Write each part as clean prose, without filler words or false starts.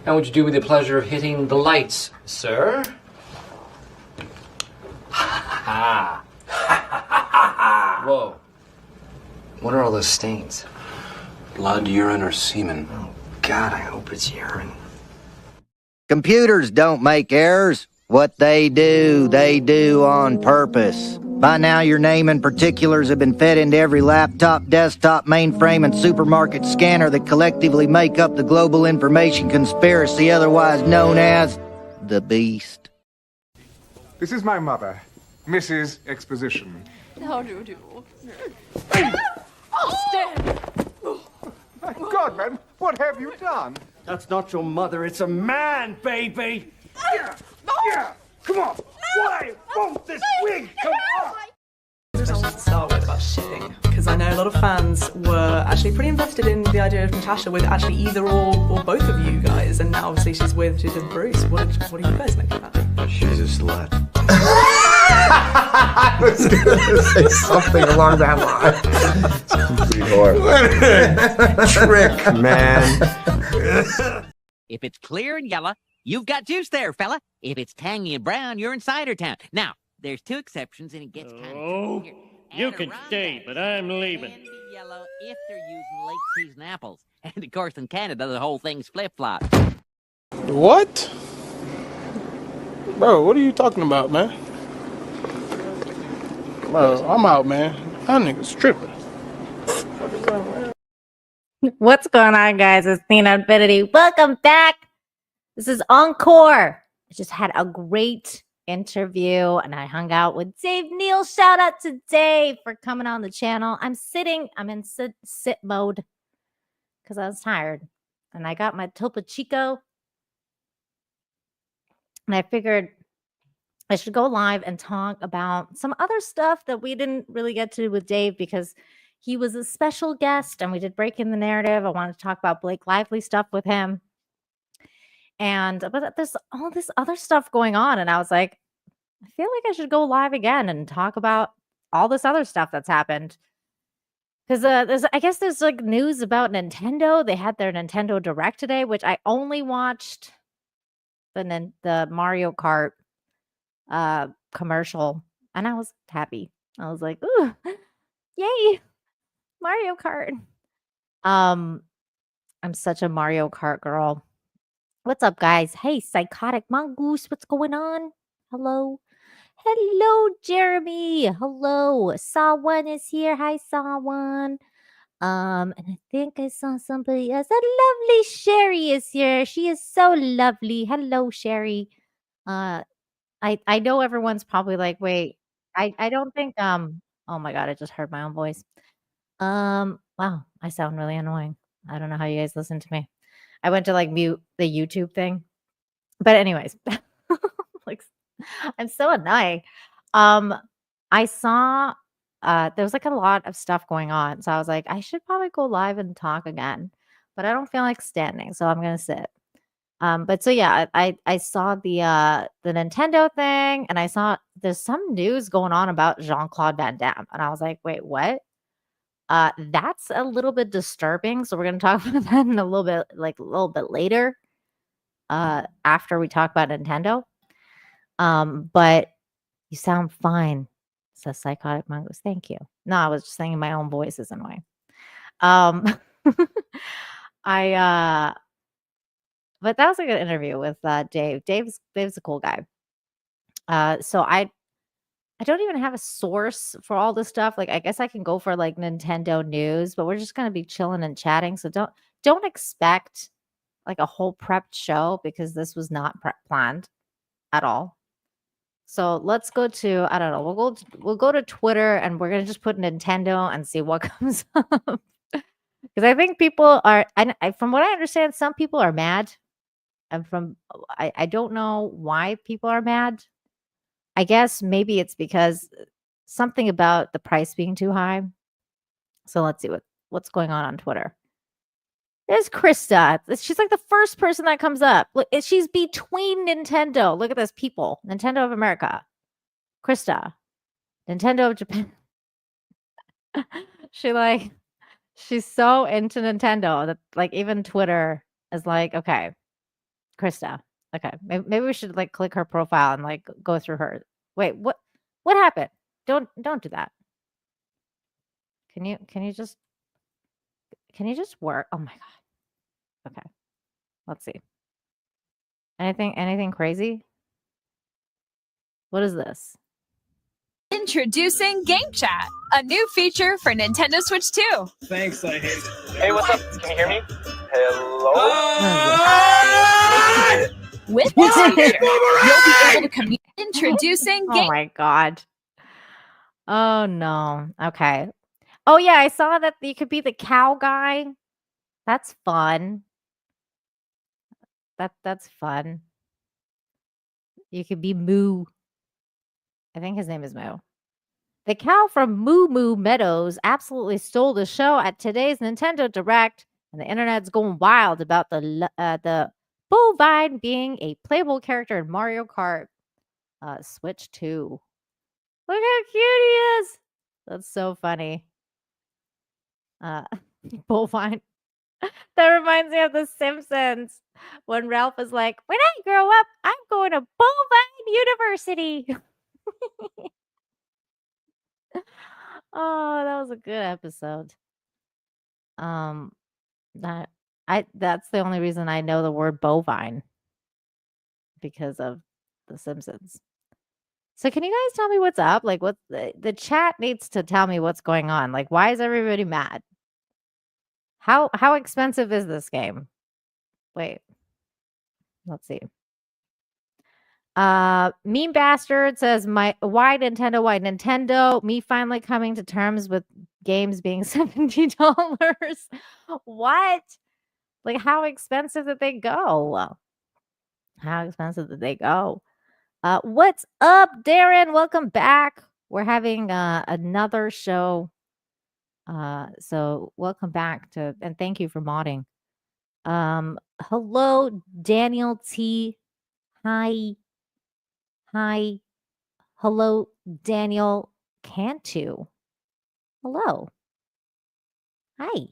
And would you do me the pleasure of hitting the lights, sir? Ha ha. Whoa. What are all those stains? Blood, urine, or semen. Oh, God, I hope it's urine. Computers don't make errors. What they do on purpose. By now, your name and particulars have been fed into every laptop, desktop, mainframe, and supermarket scanner that collectively make up the global information conspiracy, otherwise known as the Beast. This is my mother, Mrs. Exposition. How do you do? My God, man, what have you done? That's not your mother, it's a man, baby! Yeah, yeah, come on. Why won't this wig come off? To start with about shipping, because I know a lot of fans were actually pretty invested in the idea of Natasha with actually either or both of you guys, and now obviously she's with Bruce. What do you guys make of that? She's a slut. I was gonna say something along that line. Complete whore. Trick, man. If it's clear and yellow, you've got juice there, fella. If it's tangy and brown, you're in cider town. Now, there's two exceptions, and it gets kind of Oh, you can stay, but I'm leaving. Can be yellow if they're using late season apples. And of course, in Canada, the whole thing's flip-flop. What? Bro, what are you talking about, man? Bro, I'm out, man. That nigga's tripping. What's going on, guys? It's Nina Infinity. Welcome back. This is Encore. I just had a great interview and I hung out with Dave Neal. Shout out to Dave for coming on the channel. I'm in sit mode because I was tired and I got my Topo Chico and I figured I should go live and talk about some other stuff that we didn't really get to with Dave because he was a special guest and we did break in the narrative. I wanted to talk about Blake Lively stuff with him. But there's all this other stuff going on. And I was like, I feel like I should go live again and talk about all this other stuff that's happened. Because there's like news about Nintendo. They had their Nintendo Direct today, which I only watched the Mario Kart commercial. And I was happy. I was like, ooh, yay, Mario Kart. I'm such a Mario Kart girl. What's up, guys? Hey, Psychotic Mongoose, what's going on? Hello. Hello, Jeremy. Hello. Sawan is here. Hi, Sawan. And I think I saw somebody else. That lovely Sherry is here. She is so lovely. Hello, Sherry. I know everyone's probably like, wait, I don't think oh my god, I just heard my own voice. Wow, I sound really annoying. I don't know how you guys listen to me. I went to like mute the YouTube thing. But anyways, like I'm so annoying. I saw there was like a lot of stuff going on. So I was like, I should probably go live and talk again. But I don't feel like standing, so I'm gonna sit. But so yeah, I saw the Nintendo thing and I saw there's some news going on about Jean-Claude Van Damme. And I was like, wait, what? That's a little bit disturbing. So we're going to talk about that in a little bit later, after we talk about Nintendo. But you sound fine, says Psychotic Mongoose. Thank you. No, I was just saying my own voice is annoying. But that was a good interview with Dave. Dave's a cool guy. So I don't even have a source for all this stuff. Like, I guess I can go for like Nintendo news, but we're just gonna be chilling and chatting. So don't expect like a whole prepped show because this was not planned at all. So let's go to, I don't know, we'll go to Twitter and we're gonna just put Nintendo and see what comes up. Because I think people are, from what I understand, some people are mad. And I don't know why people are mad. I guess maybe it's because something about the price being too high. So let's see what's going on Twitter. There's Krista. She's like the first person that comes up. Look, she's between Nintendo. Look at those people. Nintendo of America. Krista. Nintendo of Japan. She's so into Nintendo that like even Twitter is like, okay, Krista. Okay, maybe we should like click her profile and like go through her. Wait, what happened? Don't do that. Can you just work? Oh my god. Okay, let's see. Anything crazy? What is this? Introducing Game Chat, a new feature for Nintendo Switch 2. Thanks, I hate it. Hey, what's up? Can you hear me? Hello? With this feature, you'll be able to communicate. Introducing Oh Game. my god. Oh no. Okay. Oh yeah, I saw that you could be the cow guy. That's fun. That's fun. You could be Moo. I think his name is Moo. The cow from Moo Moo Meadows absolutely stole the show at today's Nintendo Direct, and the internet's going wild about the bovine being a playable character in Mario Kart Switch 2. Look how cute he is. That's so funny. Bovine. That reminds me of The Simpsons when Ralph is like, when I grow up, I'm going to Bovine University. Oh, that was a good episode. That's the only reason I know the word bovine, because of The Simpsons. So can you guys tell me what's up? Like, what the chat needs to tell me what's going on. Like, why is everybody mad? How expensive is this game? Wait. Let's see. Mean Bastard says, why Nintendo? Me finally coming to terms with games being $70. What? Like, how expensive did they go? How expensive did they go? What's up, Darren? Welcome back. We're having another show. So welcome back and thank you for modding. Hello, Daniel T. Hi. Hello, Daniel Cantu. Hello. Hi.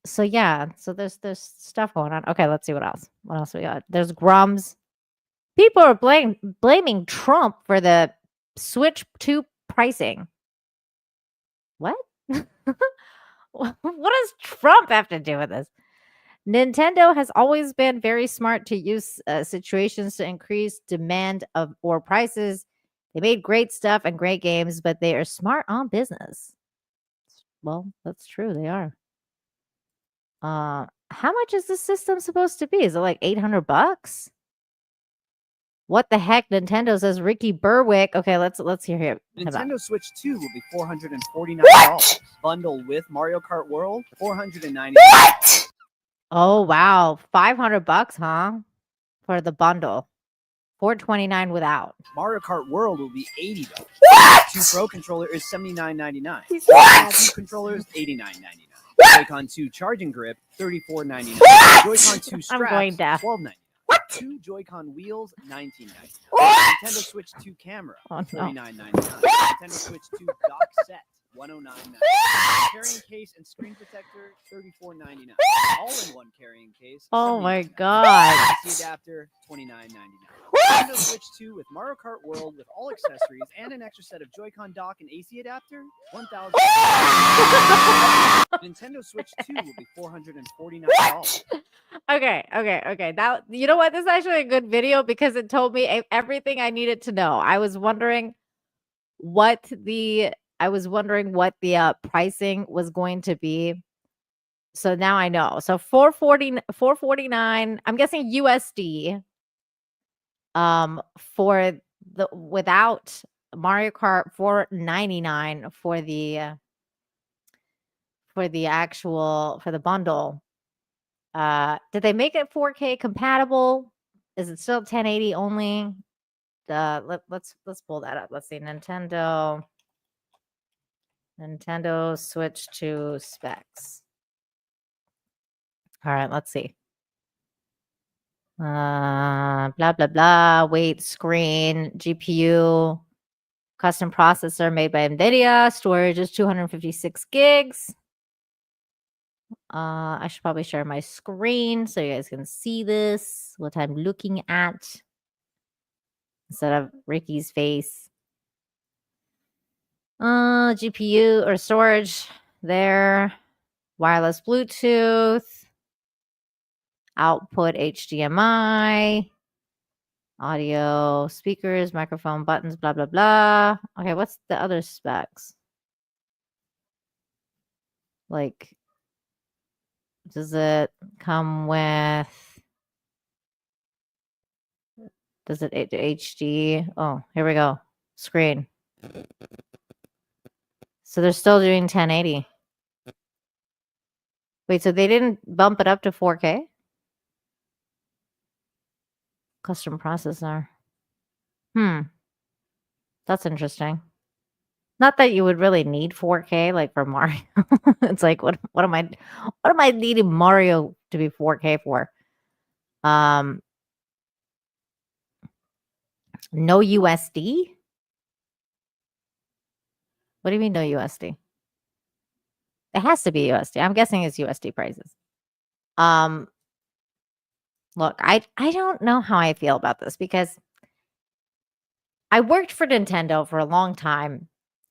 So yeah, so there's stuff going on. Okay, let's see what else. What else we got? There's Grums. People are blaming Trump for the Switch 2 pricing. What? What does Trump have to do with this? Nintendo has always been very smart to use situations to increase demand or prices. They made great stuff and great games, but they are smart on business. Well, that's true. They are. How much is this system supposed to be? Is it like $800? What the heck? Nintendo says Ricky Berwick. Okay, let's hear him. Nintendo Switch 2 will be $449. Bundle with Mario Kart World, $490. What? Oh wow, $500, huh? For the bundle. $429 without. Mario Kart World will be $80. What? 2 Pro controller is $79.99. What? 2 controllers $89.99. What? Joy-Con 2 charging grip $34.99. What? Joy-Con 2 straps I'm going deaf. $12.99. What? 2 Joy-Con wheels $19.99. What? Nintendo Switch 2 camera Oh, no. $39.99. What? Nintendo Switch 2 dock set $109.99. Carrying case and screen protector $34.99. All-in-one carrying case. Oh my $79.99. god. AC adapter $29.99. Nintendo Switch 2 with Mario Kart World with all accessories and an extra set of Joy-Con dock and AC adapter $1,000. Nintendo Switch 2 will be $449. Okay. That, you know what? This is actually a good video because it told me everything I needed to know. I was wondering what the pricing was going to be. So now I know. So $449, I'm guessing USD. For the without Mario Kart $499 for the bundle. Did they make it 4K compatible? Is it still 1080 only? Let's pull that up. Let's see. Nintendo Switch 2 specs. All right, let's see. Blah blah blah. Weight, screen, GPU, custom processor made by NVIDIA. Storage is 256 gigs. I should probably share my screen so you guys can see this, what I'm looking at, instead of Ricky's face. GPU or storage there. Wireless Bluetooth. Output HDMI. Audio, speakers, microphone, buttons, blah, blah, blah. Okay, what's the other specs? Like, does it come with... Does it HD? Oh, here we go. Screen. So they're still doing 1080. Wait, so they didn't bump it up to 4K? Custom processor. That's interesting. Not that you would really need 4K like for Mario. It's like what am I needing Mario to be 4K for? No USD? What do you mean no USD? It has to be USD. I'm guessing it's USD prices. Look, I don't know how I feel about this because I worked for Nintendo for a long time,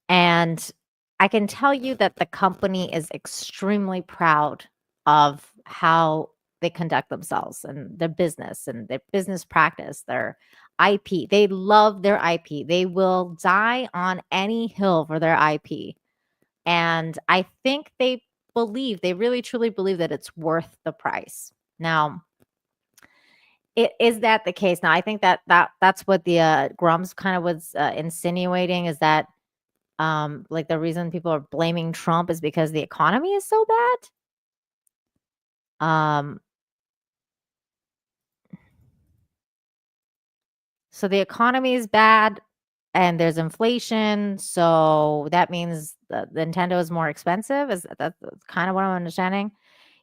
and I can tell you that the company is extremely proud of how they conduct themselves and their business practice, their IP. They love their IP. They will die on any hill for their IP. And I think they really truly believe that it's worth the price. Now, is that the case? Now, I think that's what the Grumps kind of was insinuating, is that like the reason people are blaming Trump is because the economy is so bad. So the economy is bad and there's inflation, so that means Nintendo is more expensive. That's kind of what I'm understanding.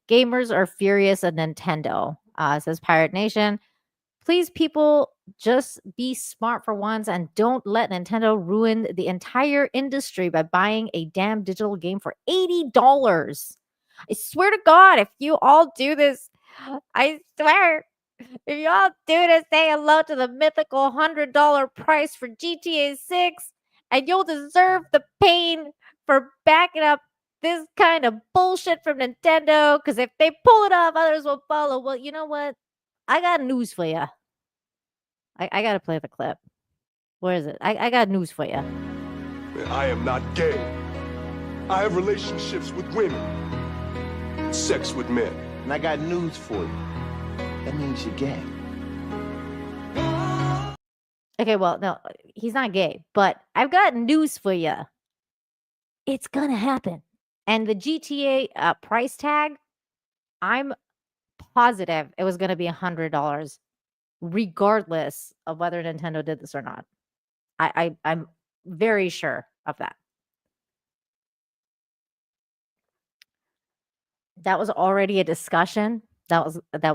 Gamers are furious at Nintendo, says Pirate Nation. Please, people, just be smart for once and don't let Nintendo ruin the entire industry by buying a damn digital game for $80. I swear to God, if you all do this, I swear, if you all do this, say hello to the mythical $100 price for GTA 6, and you'll deserve the pain for backing up this kind of bullshit from Nintendo, because if they pull it off, others will follow. Well, you know what? I got news for you. I got to play the clip. Where is it? I got news for you. I am not gay. I have relationships with women, sex with men. And I got news for you. That means you're gay. Okay, well, no, he's not gay, but I've got news for you. It's gonna happen. And the GTA price tag, I'm positive it was gonna be $100, regardless of whether Nintendo did this or not. I'm very sure of that. That was already a discussion. That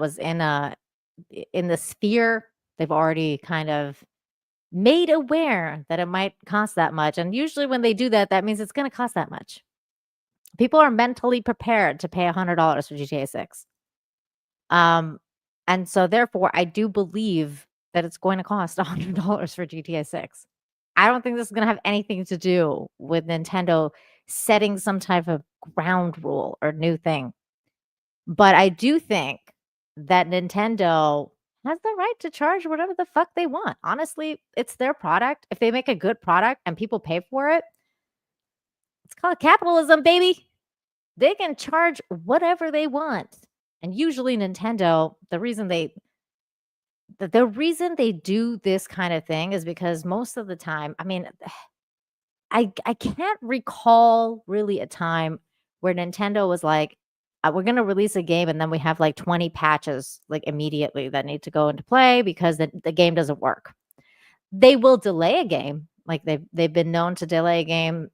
was in the sphere. They've already kind of made aware that it might cost that much. And usually when they do that, that means it's going to cost that much. People are mentally prepared to pay $100 for GTA 6. And so therefore, I do believe that it's going to cost $100 for GTA 6. I don't think this is going to have anything to do with Nintendo setting some type of ground rule or new thing. But I do think that Nintendo has the right to charge whatever the fuck they want. Honestly, it's their product. If they make a good product and people pay for it, it's called capitalism, baby. They can charge whatever they want. And usually Nintendo, the reason they do this kind of thing is because most of the time, I mean, I can't recall really a time where Nintendo was like, we're going to release a game and then we have like 20 patches like immediately that need to go into play because the game doesn't work. They will delay a game. Like they've been known to delay a game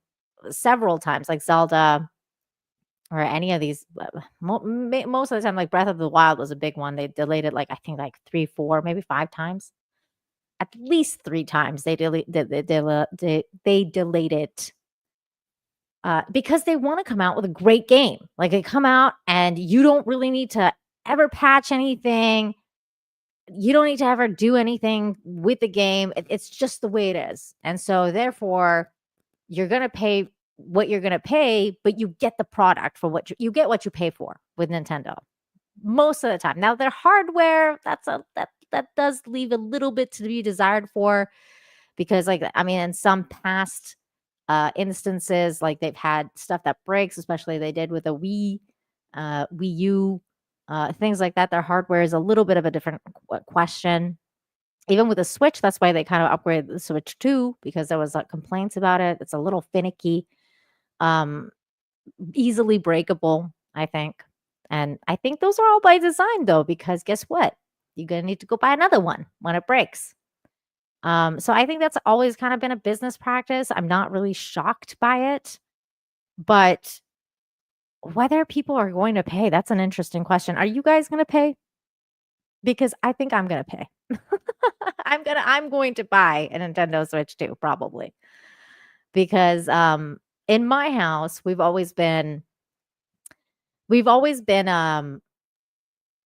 several times, like Zelda or any of these. Most of the time, like Breath of the Wild was a big one. They delayed it like, I think like 3, 4, maybe 5 times. At least 3 times they delayed it. because they want to come out with a great game. Like they come out and you don't really need to ever patch anything. You don't need to ever do anything with the game. It's just the way it is. And so therefore, you're going to pay what you're going to pay, but you get the product for what you get what you pay for with Nintendo most of the time. Now their hardware, that does leave a little bit to be desired for, because like, I mean, in some past instances, like they've had stuff that breaks, especially they did with a Wii U, things like that. Their hardware is a little bit of a different question. Even with the Switch, that's why they kind of upgraded the Switch 2, because there was like complaints about it. It's a little finicky, easily breakable, I think. And I think those are all by design though, because guess what? You're going to need to go buy another one when it breaks. So I think that's always kind of been a business practice. I'm not really shocked by it, but whether people are going to pay, that's an interesting question. Are you guys going to pay? Because I think I'm going to pay. I'm going to buy a Nintendo Switch 2 probably, because in my house we've always been a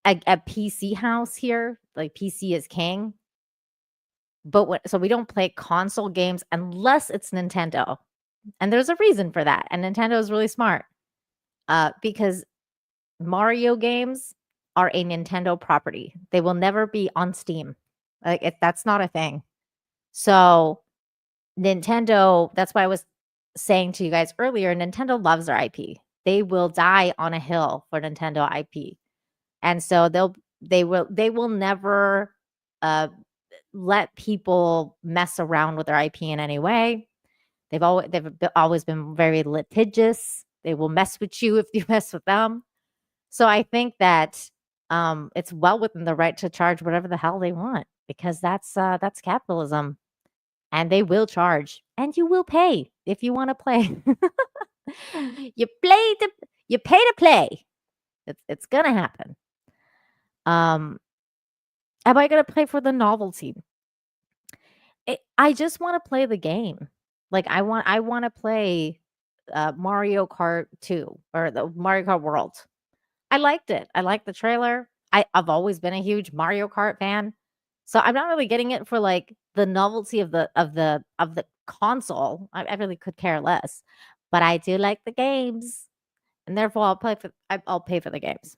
PC house here. Like PC is king. But so we don't play console games unless it's Nintendo. And there's a reason for that. And Nintendo is really smart. Because Mario games are a Nintendo property. They will never be on Steam. Like that's not a thing. So Nintendo, that's why I was saying to you guys earlier, Nintendo loves their IP. They will die on a hill for Nintendo IP. And so they will never let people mess around with their IP in any way. They've always been very litigious. They will mess with you if you mess with them. So I think that it's well within the right to charge whatever the hell they want, because that's capitalism, and they will charge, and you will pay if you want to play. You pay to play. It's gonna happen. Am I going to play for the novelty? I just want to play the game. Like I want to play Mario Kart 2 or the Mario Kart World. I liked it. I liked the trailer. I've always been a huge Mario Kart fan. So I'm not really getting it for like the novelty of the console. I really could care less. But I do like the games. And therefore I'll pay for the games.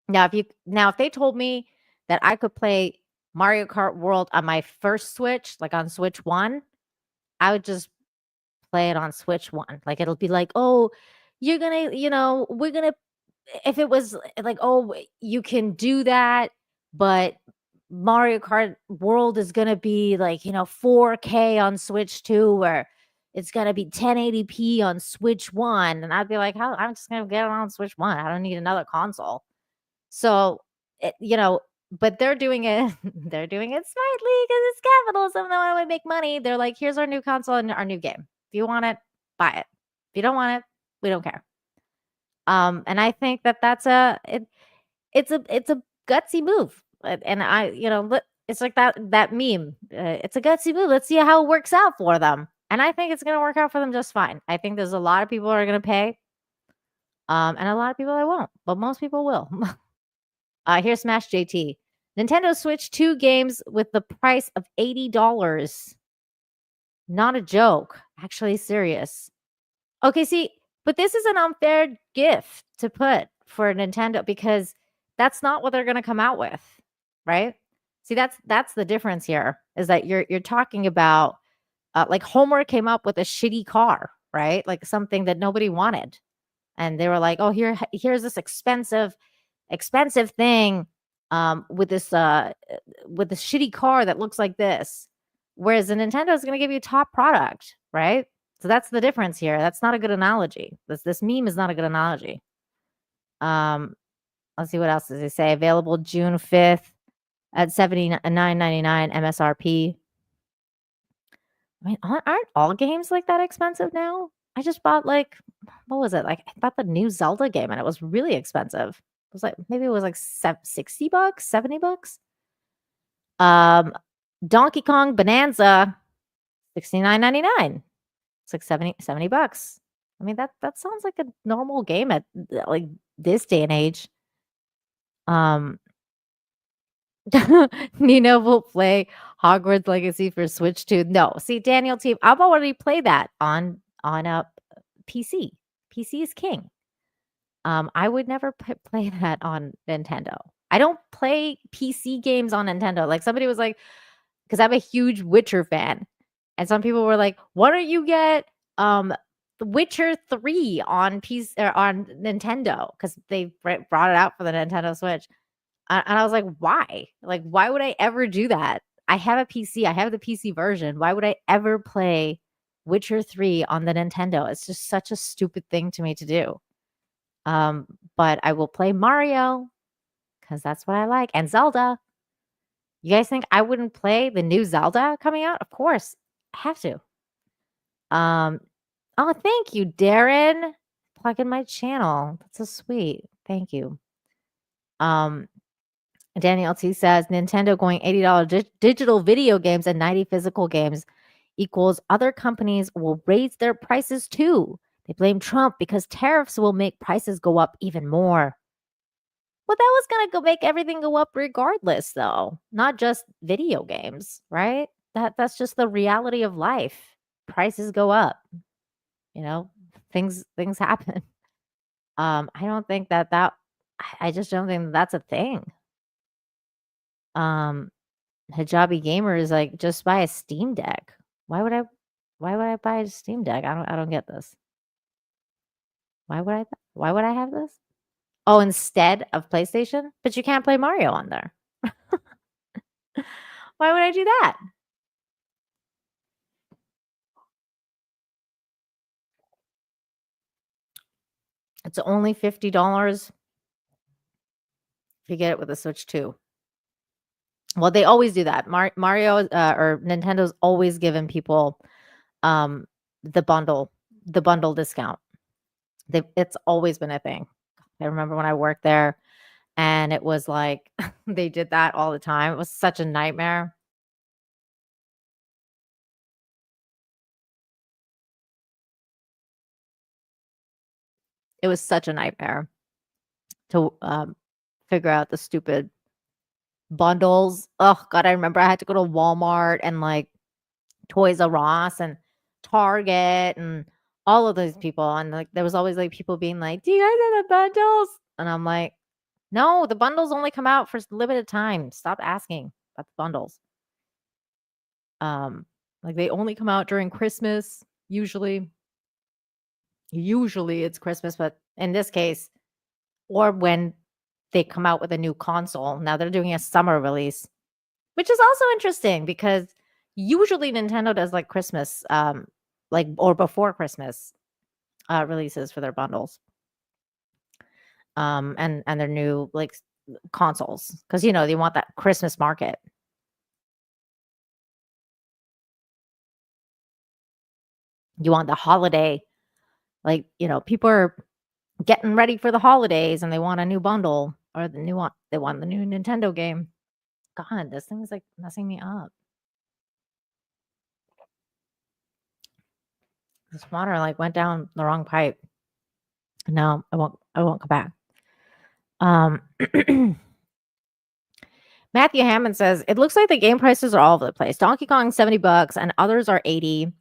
Now if they told me that I could play Mario Kart World on my first Switch, like on Switch 1, I would just play it on Switch 1. Like it'll be like, oh, you're gonna, we're gonna, if it was like, oh, you can do that, but Mario Kart World is gonna be like, 4K on Switch 2, or it's gonna be 1080p on Switch 1. And I'd be like, how? I'm just gonna get it on Switch 1. I don't need another console. So, but they're doing it smartly because it's capitalism. They want to make money. They're like, here's our new console and our new game. If you want it, buy it. If you don't want it, we don't care. And I think that's it's a gutsy move. And it's like that meme. It's a gutsy move. Let's see how it works out for them. And I think it's going to work out for them just fine. I think there's a lot of people who are going to pay. And a lot of people that won't, but most people will. Here's Smash JT. Nintendo Switch 2 games with the price of $80. Not a joke. Actually serious. Okay, see, but this is an unfair gift to put for Nintendo, because that's not what they're going to come out with, right? See, that's the difference here, is that you're talking about like Homer came up with a shitty car, right? Like something that nobody wanted. And they were like, oh, here's this expensive thing with this shitty car that looks like this. Whereas the Nintendo is going to give you top product, right? So that's the difference here. That's not a good analogy. This meme is not a good analogy. Let's see, what else does it say? Available June 5th at $79.99 MSRP. I mean, aren't all games like that expensive now? I just bought what was it? Like I bought the new Zelda game and it was really expensive. It was like, maybe it was like $60, $70. Donkey Kong Bonanza, $69.99. It's like $70. I mean, that sounds like a normal game at like this day and age. Nino will play Hogwarts Legacy for Switch 2. No, see, Daniel Team, I've already played that on a PC. PC is king. I would never play that on Nintendo. I don't play PC games on Nintendo. Like somebody was like, because I'm a huge Witcher fan, and some people were like, "Why don't you get The Witcher 3 on PC or on Nintendo?" Because they brought it out for the Nintendo Switch. And I was like, why? Like, why would I ever do that? I have a PC. I have the PC version. Why would I ever play Witcher 3 on the Nintendo? It's just such a stupid thing to me to do. But I will play Mario because that's what I like. And Zelda. You guys think I wouldn't play the new Zelda coming out? Of course. I have to. Oh, thank you, Darren. Plug in my channel. That's so sweet. Thank you. Daniel T says Nintendo going $80 digital video games and 90 physical games equals other companies will raise their prices too. They blame Trump because tariffs will make prices go up even more. Well, that was going to make everything go up regardless, though. Not just video games, right? That's just the reality of life. Prices go up. You know, things happen. I don't think that I just don't think that's a thing. Hijabi Gamer is like, just buy a Steam Deck. Why would I buy a Steam Deck? I don't get this. Why would I have this? Oh, instead of PlayStation? But you can't play Mario on there. Why would I do that? It's only $50 if you get it with a Switch 2. Well, they always do that. Mario or Nintendo's always given people the bundle discount. It's always been a thing. I remember when I worked there and it was like they did that all the time. It was such a nightmare. It was such a nightmare to figure out the stupid bundles. Oh God, I remember I had to go to Walmart and like Toys R Us and Target and all of those people. And like there was always like people being like, "Do you guys have the bundles?" And I'm like, "No, the bundles only come out for limited time. Stop asking about the bundles." Like they only come out during Christmas, usually. Usually it's Christmas, but in this case, or when they come out with a new console. Now they're doing a summer release, which is also interesting because usually Nintendo does like Christmas, like or before Christmas releases for their bundles. And their new like consoles. Because you know, they want that Christmas market. You want the holiday, like, you know, people are getting ready for the holidays and they want a new bundle or they want the new Nintendo game. God, this thing is like messing me up. This water like went down the wrong pipe. No, I won't come back. Matthew Hammond says it looks like the game prices are all over the place. Donkey Kong $70 and others are $80.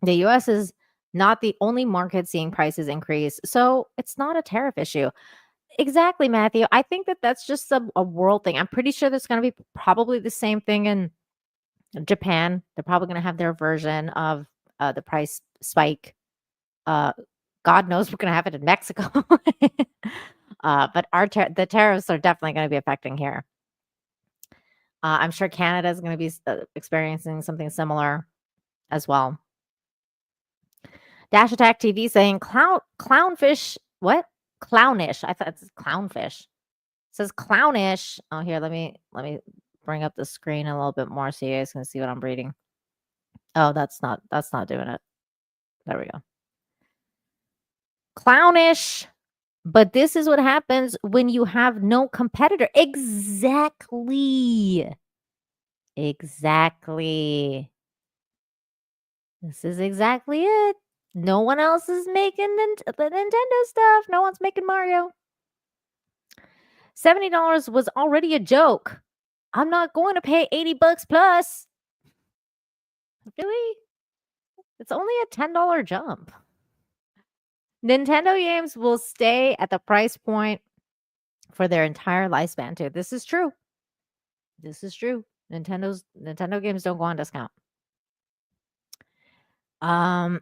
The US is not the only market seeing prices increase, so it's not a tariff issue. Exactly, Matthew. I think that's just a world thing. I'm pretty sure there's going to be probably the same thing in Japan. They're probably going to have their version of the price spike. God knows we're going to have it in Mexico. But the tariffs are definitely going to be affecting here. I'm sure Canada is going to be experiencing something similar as well. Dash Attack TV saying clownfish. What? Clownish. I thought it's clownfish. It says clownish. Oh, here, let me bring up the screen a little bit more so you guys can see what I'm reading. Oh, that's not doing it. There we go. Clownish. But this is what happens when you have no competitor. Exactly. This is exactly it. No one else is making the Nintendo stuff. No one's making Mario. $70 was already a joke. I'm not going to pay $80 plus. Really? It's only a $10 jump. Nintendo games will stay at the price point for their entire lifespan too. This is true. This is true. Nintendo games don't go on discount. I'm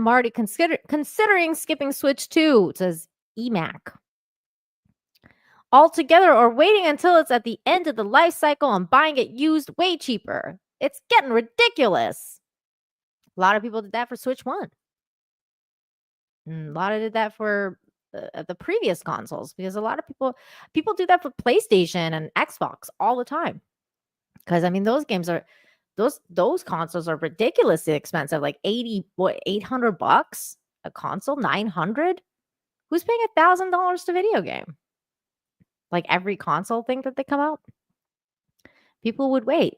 already considering skipping Switch 2, says EMAC. Altogether, or waiting until it's at the end of the life cycle and buying it used way cheaper. It's getting ridiculous. A lot of people did that for Switch 1. And a lot of did that for the previous consoles, because a lot of people do that for PlayStation and Xbox all the time. Because I mean, those games are those consoles are ridiculously expensive, like $800 a console, $900. Who's paying $1,000 to video game? Like every console thing that they come out, people would wait.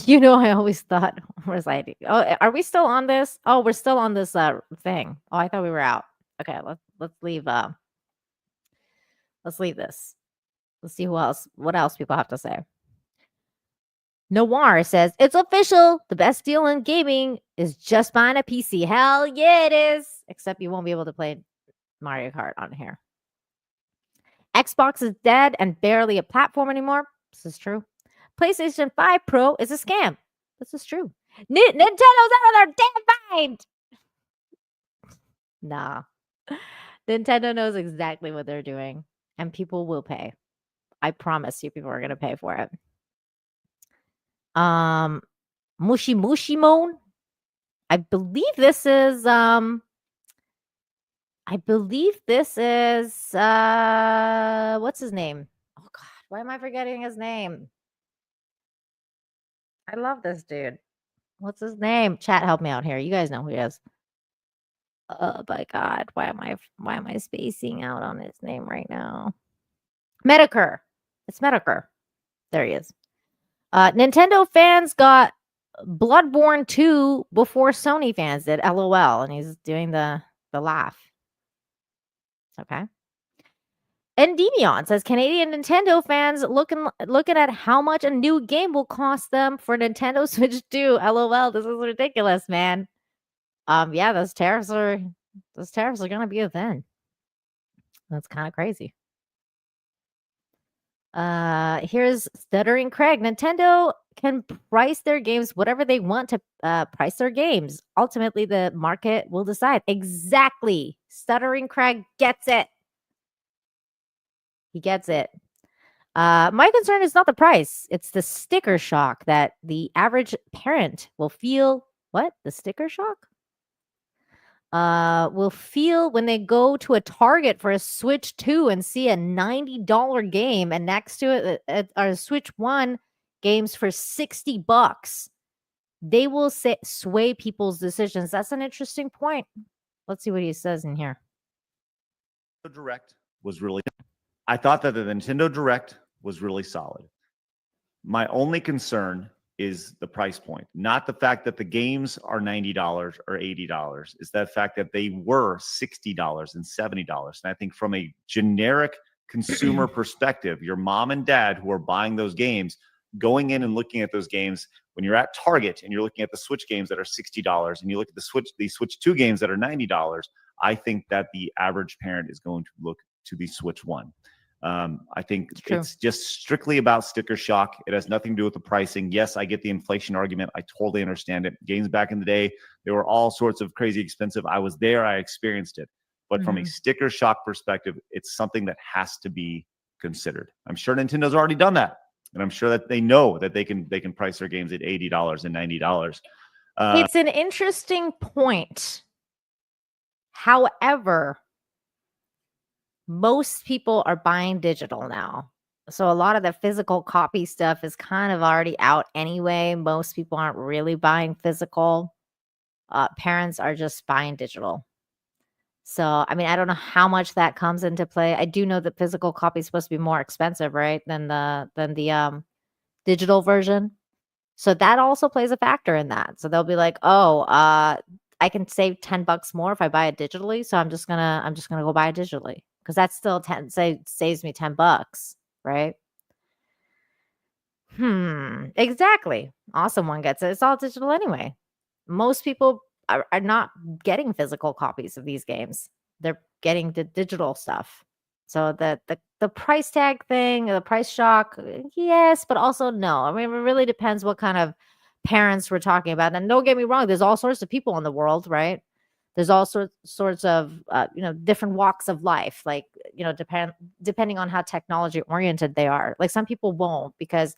You know, I always thought, where's I? Oh, are we still on this? Oh, we're still on this thing. Oh, I thought we were out. Okay, let's leave. Let's leave this. Let's see what else people have to say. Noir says, it's official. The best deal in gaming is just buying a PC. Hell yeah, it is. Except you won't be able to play Mario Kart on here. Xbox is dead and barely a platform anymore. This is true. PlayStation 5 Pro is a scam. This is true. Nintendo's out of their damn mind. Nah. Nintendo knows exactly what they're doing, and people will pay. I promise you, people are going to pay for it. Mushi Mushimon. I believe this is what's his name? Oh God, why am I forgetting his name? I love this dude. What's his name? Chat, help me out here. You guys know who he is. Oh my God, why am I spacing out on his name right now? Medicare. It's Medicare. There he is. Nintendo fans got Bloodborne 2 before Sony fans did. LOL. And he's doing the laugh. Okay. Endymion says Canadian Nintendo fans looking at how much a new game will cost them for Nintendo Switch 2. LOL. This is ridiculous, man. Yeah, those tariffs are gonna be a thing. That's kind of crazy. Here's Stuttering Craig. Nintendo can price their games whatever they want to price their games. Ultimately, the market will decide. Exactly. Stuttering Craig gets it. He gets it. My concern is not the price. It's the sticker shock that the average parent will feel. What? The sticker shock? Will feel when they go to a Target for a Switch 2 and see a $90 game, and next to it are Switch 1 games for $60. They will sway people's decisions. That's an interesting point. Let's see what he says in here. Direct was really, I thought that the Nintendo Direct was really solid. My only concern is the price point, not the fact that the games are $90 or $80. Is that fact that they were $60 and $70. And I think from a generic consumer perspective, your mom and dad who are buying those games, going in and looking at those games, when you're at Target and you're looking at the Switch games that are $60 and you look at the Switch 2 games that are $90, I think that the average parent is going to look to the Switch 1. I think it's just strictly about sticker shock. It has nothing to do with the pricing. Yes, I get the inflation argument. I totally understand it. Games back in the day, they were all sorts of crazy expensive. I was there. I experienced it. But from a sticker shock perspective, it's something that has to be considered. I'm sure Nintendo's already done that. And I'm sure that they know that they can price their games at $80 and $90. It's an interesting point. However, most people are buying digital now. So a lot of the physical copy stuff is kind of already out anyway. Most people aren't really buying physical. Parents are just buying digital. So, I mean, I don't know how much that comes into play. I do know that physical copy is supposed to be more expensive, right, than the digital version. So that also plays a factor in that. So they'll be like, "Oh, I can save $10 more if I buy it digitally, so I'm just gonna go buy it digitally because that's still saves me $10, right?" Exactly. Awesome one gets it. It's all digital anyway. Most people are not getting physical copies of these games. They're getting the digital stuff. So the price tag thing, the price shock, yes, but also no. I mean, it really depends what kind of parents we're talking about. And don't get me wrong, there's all sorts of people in the world, right? There's all sorts of different walks of life. Like depending on how technology oriented they are. Like some people won't because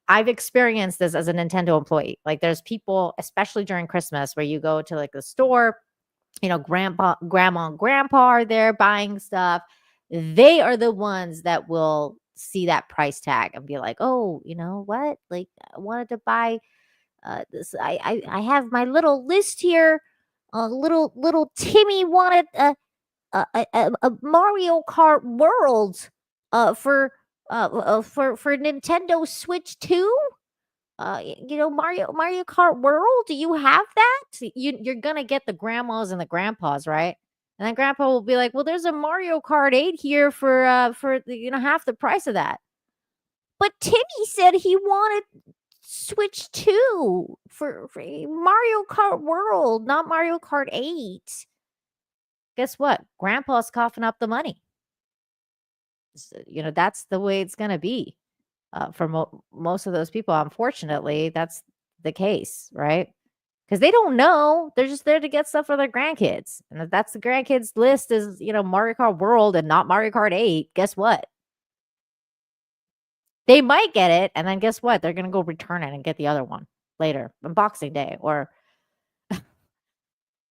I've experienced this as a Nintendo employee. Like there's people, especially during Christmas, where you go to like the store, grandma and grandpa are there buying stuff. They are the ones that will see that price tag and be like, "Oh, you know what? Like I wanted to buy this. I have my little list here. Little Timmy wanted a Mario Kart World for Nintendo Switch 2. Mario Kart World. Do you have that? You're gonna get the grandmas and the grandpas, right? And then grandpa will be like, "Well, there's a Mario Kart 8 here for half the price of that." But Timmy said he wanted Switch 2 for Mario Kart World, not Mario Kart 8. Guess what? Grandpa's coughing up the money. So, that's the way it's gonna be. For most of those people, unfortunately, that's the case, right? Because they don't know. They're just there to get stuff for their grandkids. And if that's the grandkids list is, Mario Kart World and not Mario Kart 8, guess what? They might get it. And then guess what? They're going to go return it and get the other one later on Boxing Day or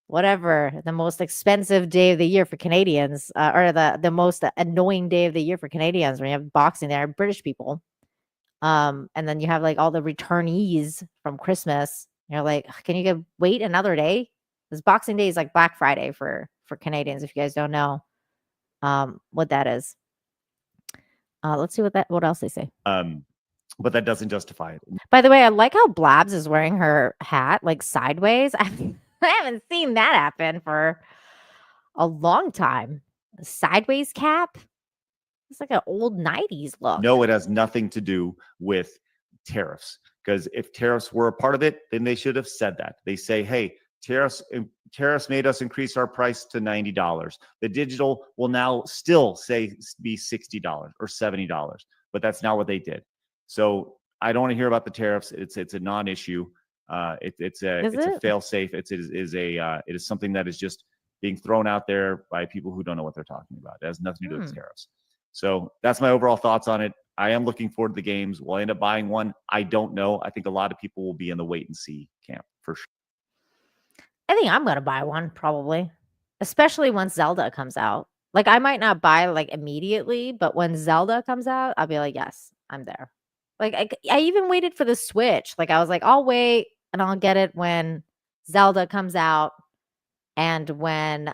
whatever the most expensive day of the year for Canadians or the most annoying day of the year for Canadians when you have Boxing Day, British people. And then you have like all the returnees from Christmas. You're like, can you wait another day? Because Boxing Day is like Black Friday for Canadians. If you guys don't know what that is, let's see what else they say. But that doesn't justify it. By the way, I like how Blabs is wearing her hat like sideways. I haven't seen that happen for a long time. A sideways cap. It's like an old 90s look. No, it has nothing to do with tariffs. Because if tariffs were a part of it, then they should have said that. They say, hey, tariffs made us increase our price to $90. The digital will now still be $60 or $70, but that's not what they did. So I don't want to hear about the tariffs. It's a non-issue. It's a fail-safe. It is something that is just being thrown out there by people who don't know what they're talking about. It has nothing to do with tariffs. So that's my overall thoughts on it. I am looking forward to the games. Will I end up buying one? I don't know. I think a lot of people will be in the wait and see camp for sure. I think I'm going to buy one probably, especially once Zelda comes out. Like I might not buy like immediately, but when Zelda comes out, I'll be like, yes, I'm there. Like I even waited for the Switch. Like I was like, I'll wait and I'll get it when Zelda comes out and when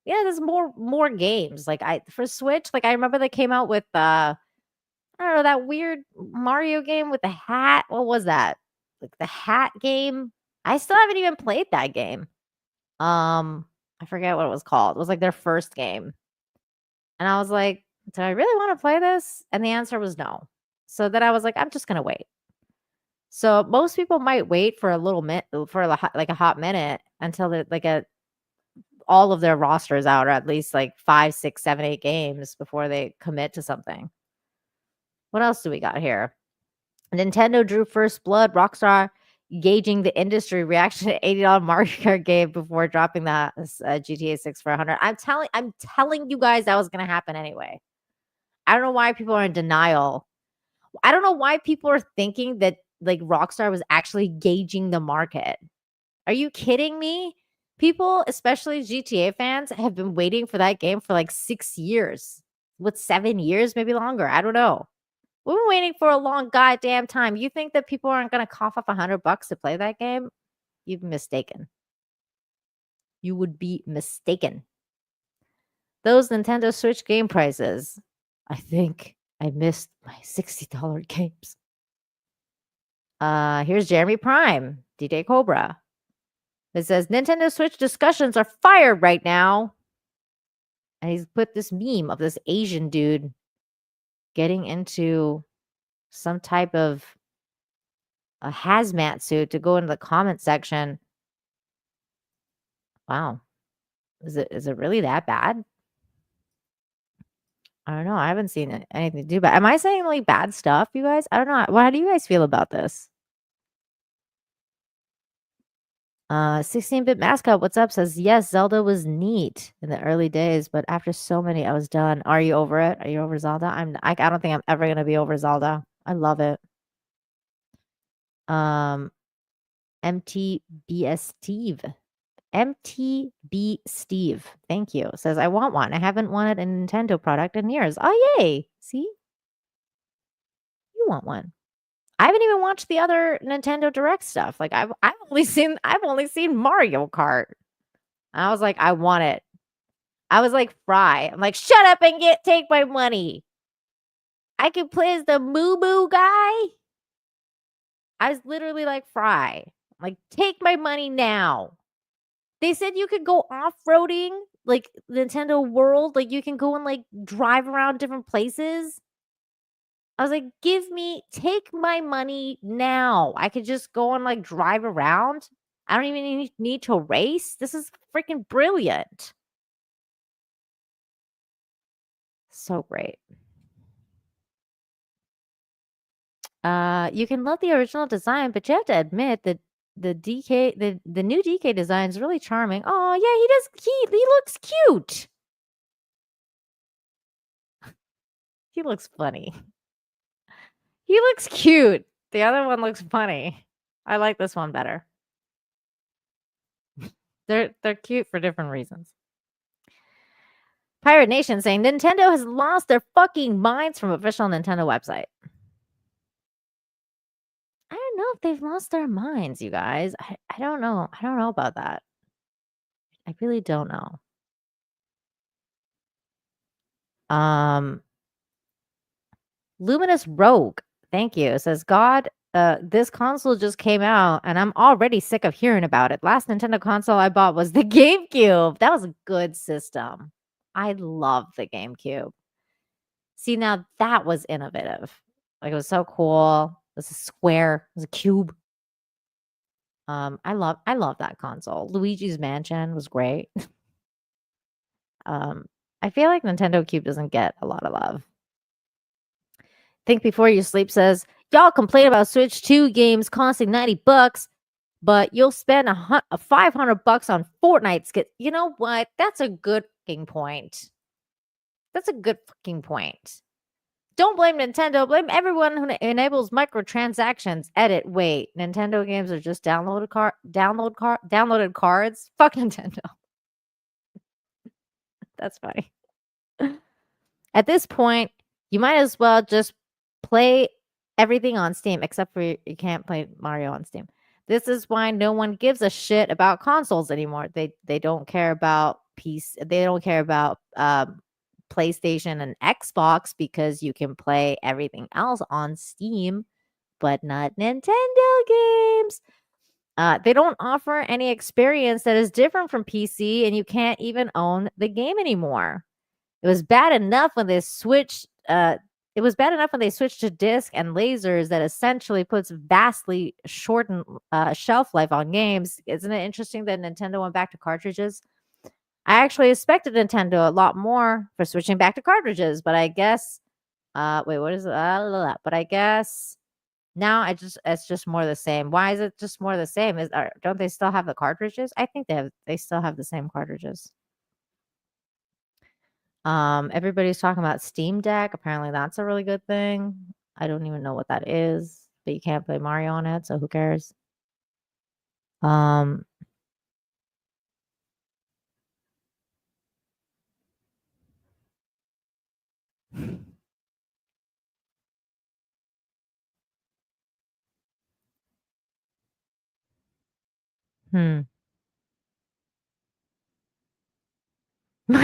there's more games. Like for Switch, like I remember they came out with I don't know, that weird Mario game with the hat. What was that? Like the hat game. I still haven't even played that game. I forget what it was called. It was like their first game. And I was like, do I really want to play this? And the answer was no. So then I was like, I'm just going to wait. So most people might wait for a little minute, for like a hot minute until all of their rosters out, or at least like 5, 6, 7, 8 games before they commit to something. What else do we got here? Nintendo drew first blood. Rockstar gauging the industry reaction to $80 Mario Kart game before dropping the GTA 6 for $100. I'm telling you guys that was going to happen anyway. I don't know why people are in denial. I don't know why people are thinking that like Rockstar was actually gauging the market. Are you kidding me? People, especially GTA fans, have been waiting for that game for like 6 years. What, 7 years, maybe longer? I don't know. We've been waiting for a long goddamn time. You think that people aren't going to cough up $100 to play that game? You've been mistaken. You would be mistaken. Those Nintendo Switch game prices. I think I missed my $60 games. Here's Jeremy Prime, DJ Cobra. It says Nintendo Switch discussions are fired right now. And he's put this meme of this Asian dude getting into some type of a hazmat suit to go into the comment section. Wow. Is it really that bad? I don't know. I haven't seen anything to do, but am I saying like bad stuff, you guys? I don't know. How do you guys feel about this? 16-bit mascot, what's up? Says yes, Zelda was neat in the early days, but after so many, I was done. Are you over it? Are you over Zelda? I don't think I'm ever gonna be over Zelda. I love it. MTBS Steve. MTB Steve. Thank you. Says I want one. I haven't wanted a Nintendo product in years. Oh yay. See? You want one. I haven't even watched the other Nintendo Direct stuff. Like I've only seen Mario Kart. I was like, I want it. I was like Fry. I'm like, shut up and take my money. I could play as the Moo Moo guy. I was literally like Fry. Like, take my money now. They said you could go off-roading, like Nintendo World. Like you can go and like drive around different places. I was like, take my money now. I could just go and like drive around. I don't even need to race. This is freaking brilliant. So great. You can love the original design, but you have to admit that the new DK design is really charming. Oh yeah, he looks cute. He looks funny. He looks cute. The other one looks funny. I like this one better. They're cute for different reasons. Pirate Nation saying Nintendo has lost their fucking minds from official Nintendo website. I don't know if they've lost their minds, you guys. I don't know. I don't know about that. I really don't know. Luminous Rogue, thank you. It says, God, this console just came out and I'm already sick of hearing about it. Last Nintendo console I bought was the GameCube. That was a good system. I love the GameCube. See, now that was innovative. Like, it was so cool. It was a square. It was a cube. I love that console. Luigi's Mansion was great. I feel like Nintendo Cube doesn't get a lot of love. Think Before You Sleep says, y'all complain about Switch 2 games costing $90, but you'll spend $500 on Fortnite skit. You know what? That's a good fucking point. That's a good fucking point. Don't blame Nintendo. Blame everyone who enables microtransactions. Edit. Wait. Nintendo games are just downloaded cards? Fuck Nintendo. That's funny. At this point, you might as well just play everything on Steam, except for you can't play Mario on Steam. This is why no one gives a shit about consoles anymore. They don't care about PC. They don't care about PlayStation and Xbox because you can play everything else on Steam, but not Nintendo games. They don't offer any experience that is different from PC, and you can't even own the game anymore. It was bad enough when they switched. It was bad enough when they switched to disc and lasers that essentially puts vastly shortened shelf life on games. Isn't it interesting that Nintendo went back to cartridges? I actually expected Nintendo a lot more for switching back to cartridges, but I guess, wait, what is it? But I guess now it's just more the same. Why is it just more the same? Don't they still have the cartridges? I think they still have the same cartridges. Everybody's talking about Steam Deck. Apparently that's a really good thing. I don't even know what that is, but you can't play Mario on it, so who cares? My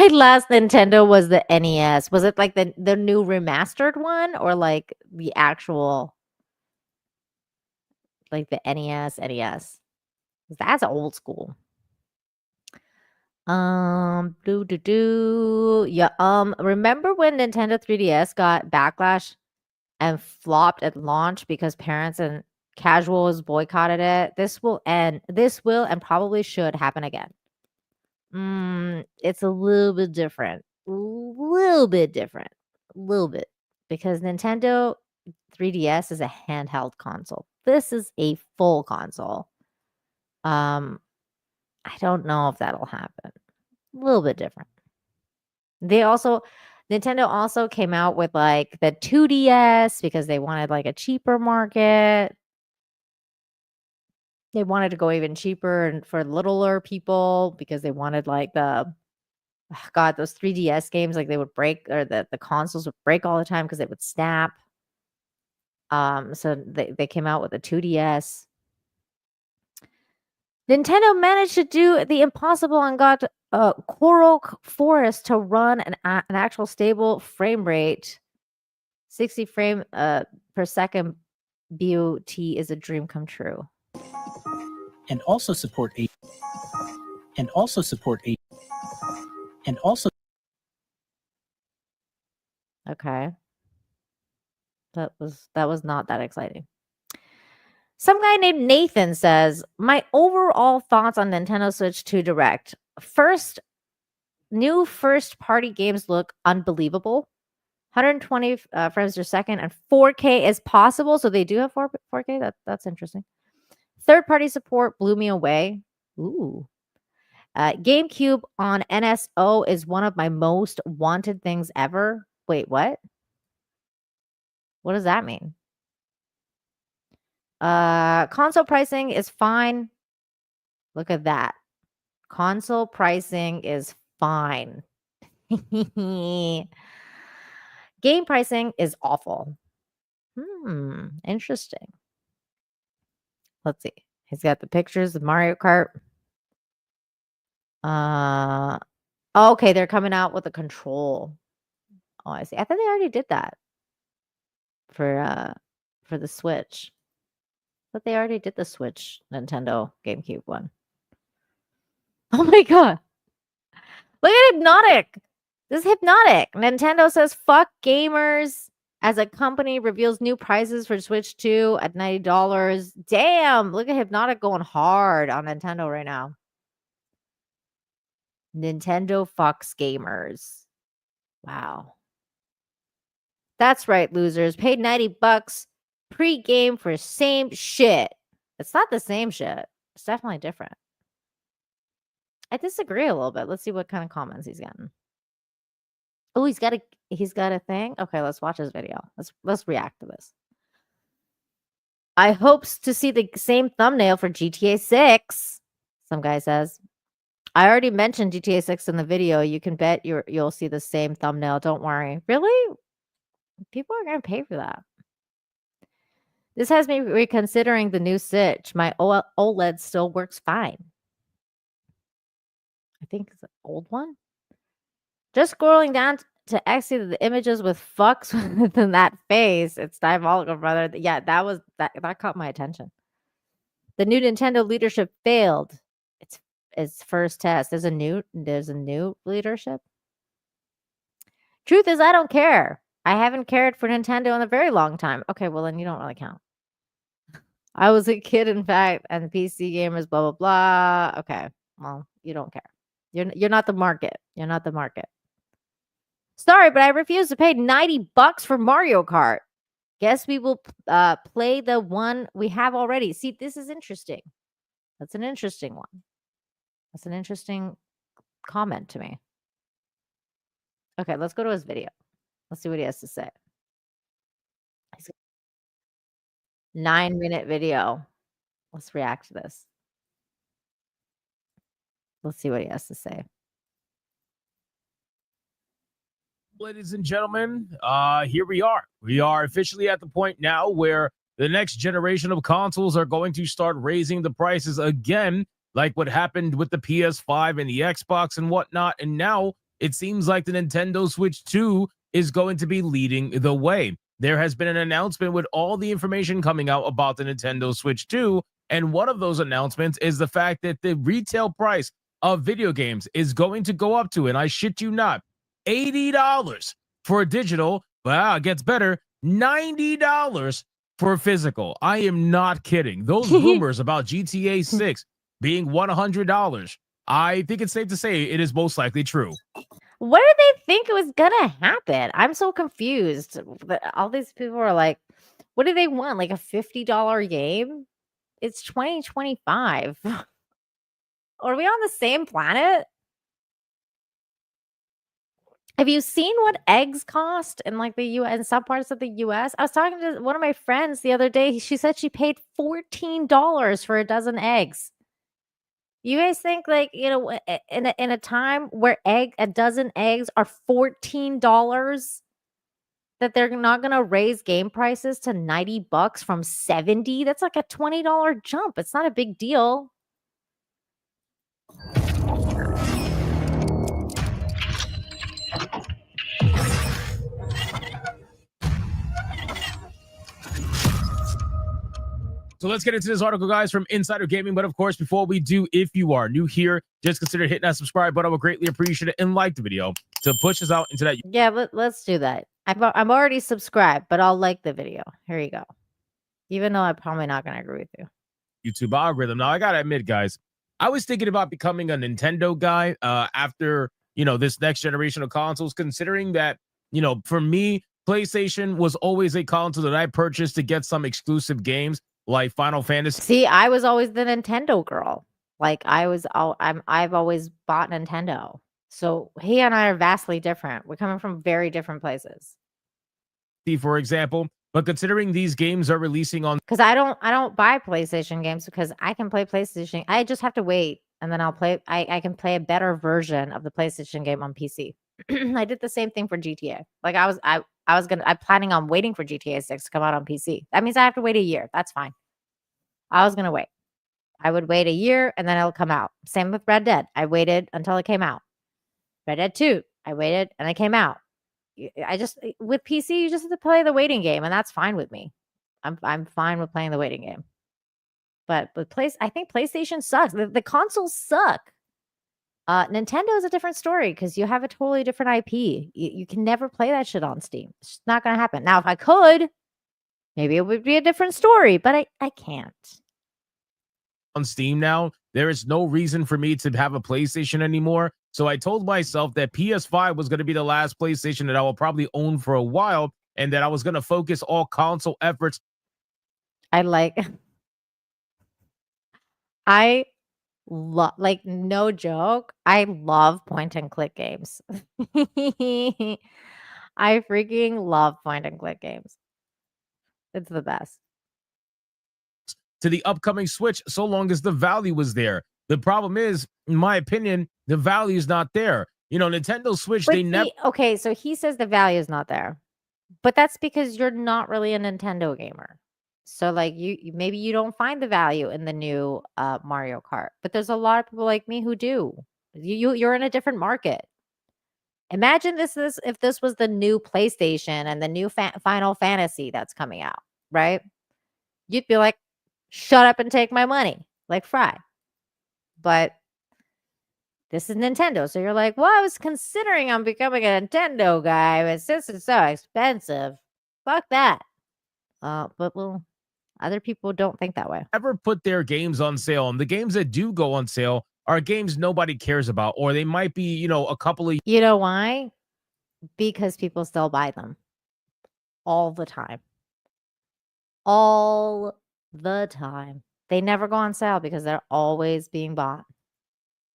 last Nintendo was the NES. Was it like the new remastered one or like the actual? like the NES. That's old school. Yeah. Remember when Nintendo 3DS got backlash and flopped at launch because parents and casuals boycotted it? This will and probably should happen again. It's a little bit different. Little bit because Nintendo 3DS is a handheld console. This is a full console. I don't know if that'll happen. A little bit different. Nintendo also came out with like the 2DS because they wanted like a cheaper market. They wanted to go even cheaper and for littler people because they wanted like those 3DS games, like they would break, or the consoles would break all the time because they would snap. So they came out with a 2DS. Nintendo managed to do the impossible and got Coral Forest to run an actual stable frame rate. 60 frame per second BOT is a dream come true. And also support Okay. That was not that exciting. Some guy named Nathan says, my overall thoughts on Nintendo Switch 2 Direct. First, new first-party games look unbelievable. 120 frames per second and 4K is possible. So they do have 4K. That's interesting. Third-party support blew me away. Ooh. GameCube on NSO is one of my most wanted things ever. Wait, what? What does that mean? Console pricing is fine. Look at that. Console pricing is fine. Game pricing is awful. Interesting. Let's see. He's got the pictures of Mario Kart. Okay, they're coming out with a control. Oh, I see. I thought they already did that for the Switch. But they already did the Switch Nintendo GameCube one. Oh my god. Look at Hypnotic. This is Hypnotic. Nintendo says fuck gamers as a company reveals new prices for Switch 2 at $90. Damn, look at Hypnotic going hard on Nintendo right now. Nintendo fucks gamers. Wow. That's right, losers. Paid $90 pre-game for same shit. It's not the same shit. It's definitely different. I disagree a little bit. Let's see what kind of comments he's getting. Oh, he's got a thing. Okay, let's watch his video. Let's react to this. I hopes to see the same thumbnail for GTA 6. Some guy says. I already mentioned GTA 6 in the video. You can bet you'll see the same thumbnail. Don't worry. Really? People are going to pay for that. This has me reconsidering the new Switch. My OLED still works fine. I think it's an old one. Just scrolling down to exit the images with fucks within that face. It's diabolical, brother. Yeah, that caught my attention. The new Nintendo leadership failed. Its first test. There's a new leadership. Truth is, I don't care. I haven't cared for Nintendo in a very long time. Okay, well then you don't really count. I was a kid, in fact, and PC gamers, blah blah blah. Okay, well you don't care. You're not the market. You're not the market. Sorry, but I refuse to pay $90 for Mario Kart. Guess we will play the one we have already. See, this is interesting. That's an interesting one. That's an interesting comment to me. Okay, let's go to his video. Let's see what he has to say. 9-minute video. Let's react to this. Let's see what he has to say. Ladies and gentlemen, here we are. We are officially at the point now where the next generation of consoles are going to start raising the prices again, like what happened with the PS5 and the Xbox and whatnot. And now it seems like the Nintendo Switch 2 is going to be leading the way. there has been an announcement with all the information coming out about the Nintendo Switch 2. And one of those announcements is the fact that the retail price of video games is going to go up to, and I shit you not, $80 for digital. Wow, it gets better. $90 for physical. I am not kidding. Those rumors about GTA 6 being $100, I think it's safe to say it is most likely true. What did they think it was gonna happen? I'm so confused. All these people are like, what do they want? Like a $50 game? It's 2025. Are we on the same planet? Have you seen what eggs cost in like the US, in some parts of the US? I was talking to one of my friends the other day. She said she paid $14 for a dozen eggs. You guys think like, you know, in a time where a dozen eggs are $14, that they're not going to raise game prices to $90 from 70? That's like a $20 jump. It's not a big deal. So let's get into this article, guys, from Insider Gaming. But of course, before we do, if you are new here, just consider hitting that subscribe button. I would greatly appreciate it, and like the video to push us out into that. Yeah, let's do that. I'm already subscribed, but I'll like the video. Here you go. Even though I'm probably not going to agree with you. YouTube algorithm. Now, I got to admit, guys, I was thinking about becoming a Nintendo guy after, you know, this next generation of consoles, considering that, you know, for me, PlayStation was always a console that I purchased to get some exclusive games like Final Fantasy. See, I was always the Nintendo girl. Like I've always bought Nintendo. So he and I are vastly different. We're coming from very different places. For example, but considering these games are releasing on, because I don't buy PlayStation games because I can play PlayStation. I just have to wait, and then I'll play. I can play a better version of the PlayStation game on PC. I did the same thing for GTA. Like I'm planning on waiting for GTA 6 to come out on PC. That means I have to wait a year. That's fine. I was gonna wait. I would wait a year and then it'll come out. Same with Red Dead. I waited until it came out. Red Dead 2. I waited and it came out. With PC, you just have to play the waiting game, and that's fine with me. I'm fine with playing the waiting game. But I think PlayStation sucks. The consoles suck. Nintendo is a different story because you have a totally different IP. You can never play that shit on Steam. It's just not going to happen. Now, if I could, maybe it would be a different story, but I can't. On Steam now, there is no reason for me to have a PlayStation anymore. So I told myself that PS5 was going to be the last PlayStation that I will probably own for a while, and that I was going to focus all console efforts. Like, no joke, I love point and click games. I freaking love point and click games. It's the best. To the upcoming Switch, so long as the value was there. The problem is, in my opinion, the value is not there. You know, Nintendo Switch, they never. Okay, so he says the value is not there, but that's because you're not really a Nintendo gamer. So like maybe you don't find the value in the new Mario Kart, but there's a lot of people like me who do. You're in a different market. Imagine if this was the new PlayStation and the new Final Fantasy that's coming out, right? You'd be like, shut up and take my money, like Fry. But this is Nintendo, so you're like, well, I was considering on becoming a Nintendo guy, but since it's so expensive, fuck that. But well, other people don't think that way. Ever put their games on sale, and the games that do go on sale are games nobody cares about, or they might be, you know, a couple of. You know why? Because people still buy them all the time. All the time. They never go on sale because they're always being bought.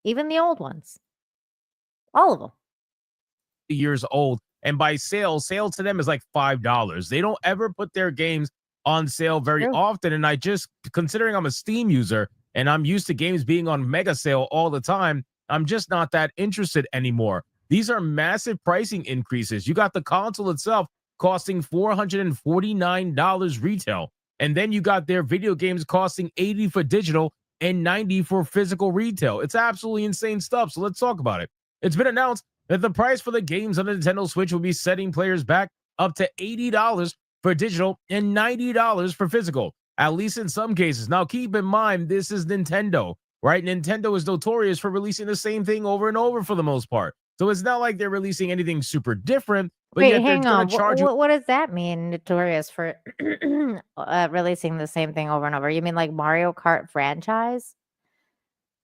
Even the old ones. All of them. Years old. And by sale to them is like $5. They don't ever put their games on sale very often. And I just, considering I'm a Steam user and I'm used to games being on mega sale all the time, I'm just not that interested anymore. These are massive pricing increases. You got the console itself costing $449 retail. And then you got their video games costing $80 for digital and $90 for physical retail. It's absolutely insane stuff. So let's talk about it. It's been announced that the price for the games on the Nintendo Switch will be setting players back up to $80 for digital and $90 for physical, at least in some cases. Now, keep in mind, this is Nintendo, right? Nintendo is notorious for releasing the same thing over and over for the most part. So it's not like they're releasing anything super different, but Wait, yet they're hang going on. to charge you. What does that mean? Notorious for releasing the same thing over and over. You mean like Mario Kart franchise?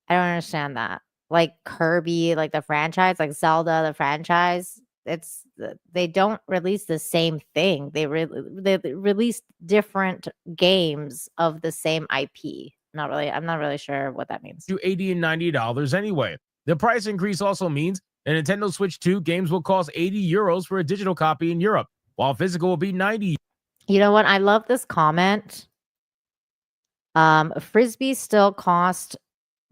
I don't understand that. Like Kirby, like the franchise, like Zelda, the franchise. They don't release the same thing. They release different games of the same IP. I'm not really sure what that means. You $80 and $90 anyway. The price increase also means the Nintendo Switch 2 games will cost €80 for a digital copy in Europe, while physical will be 90. You know what? I love this comment. Frisbees still cost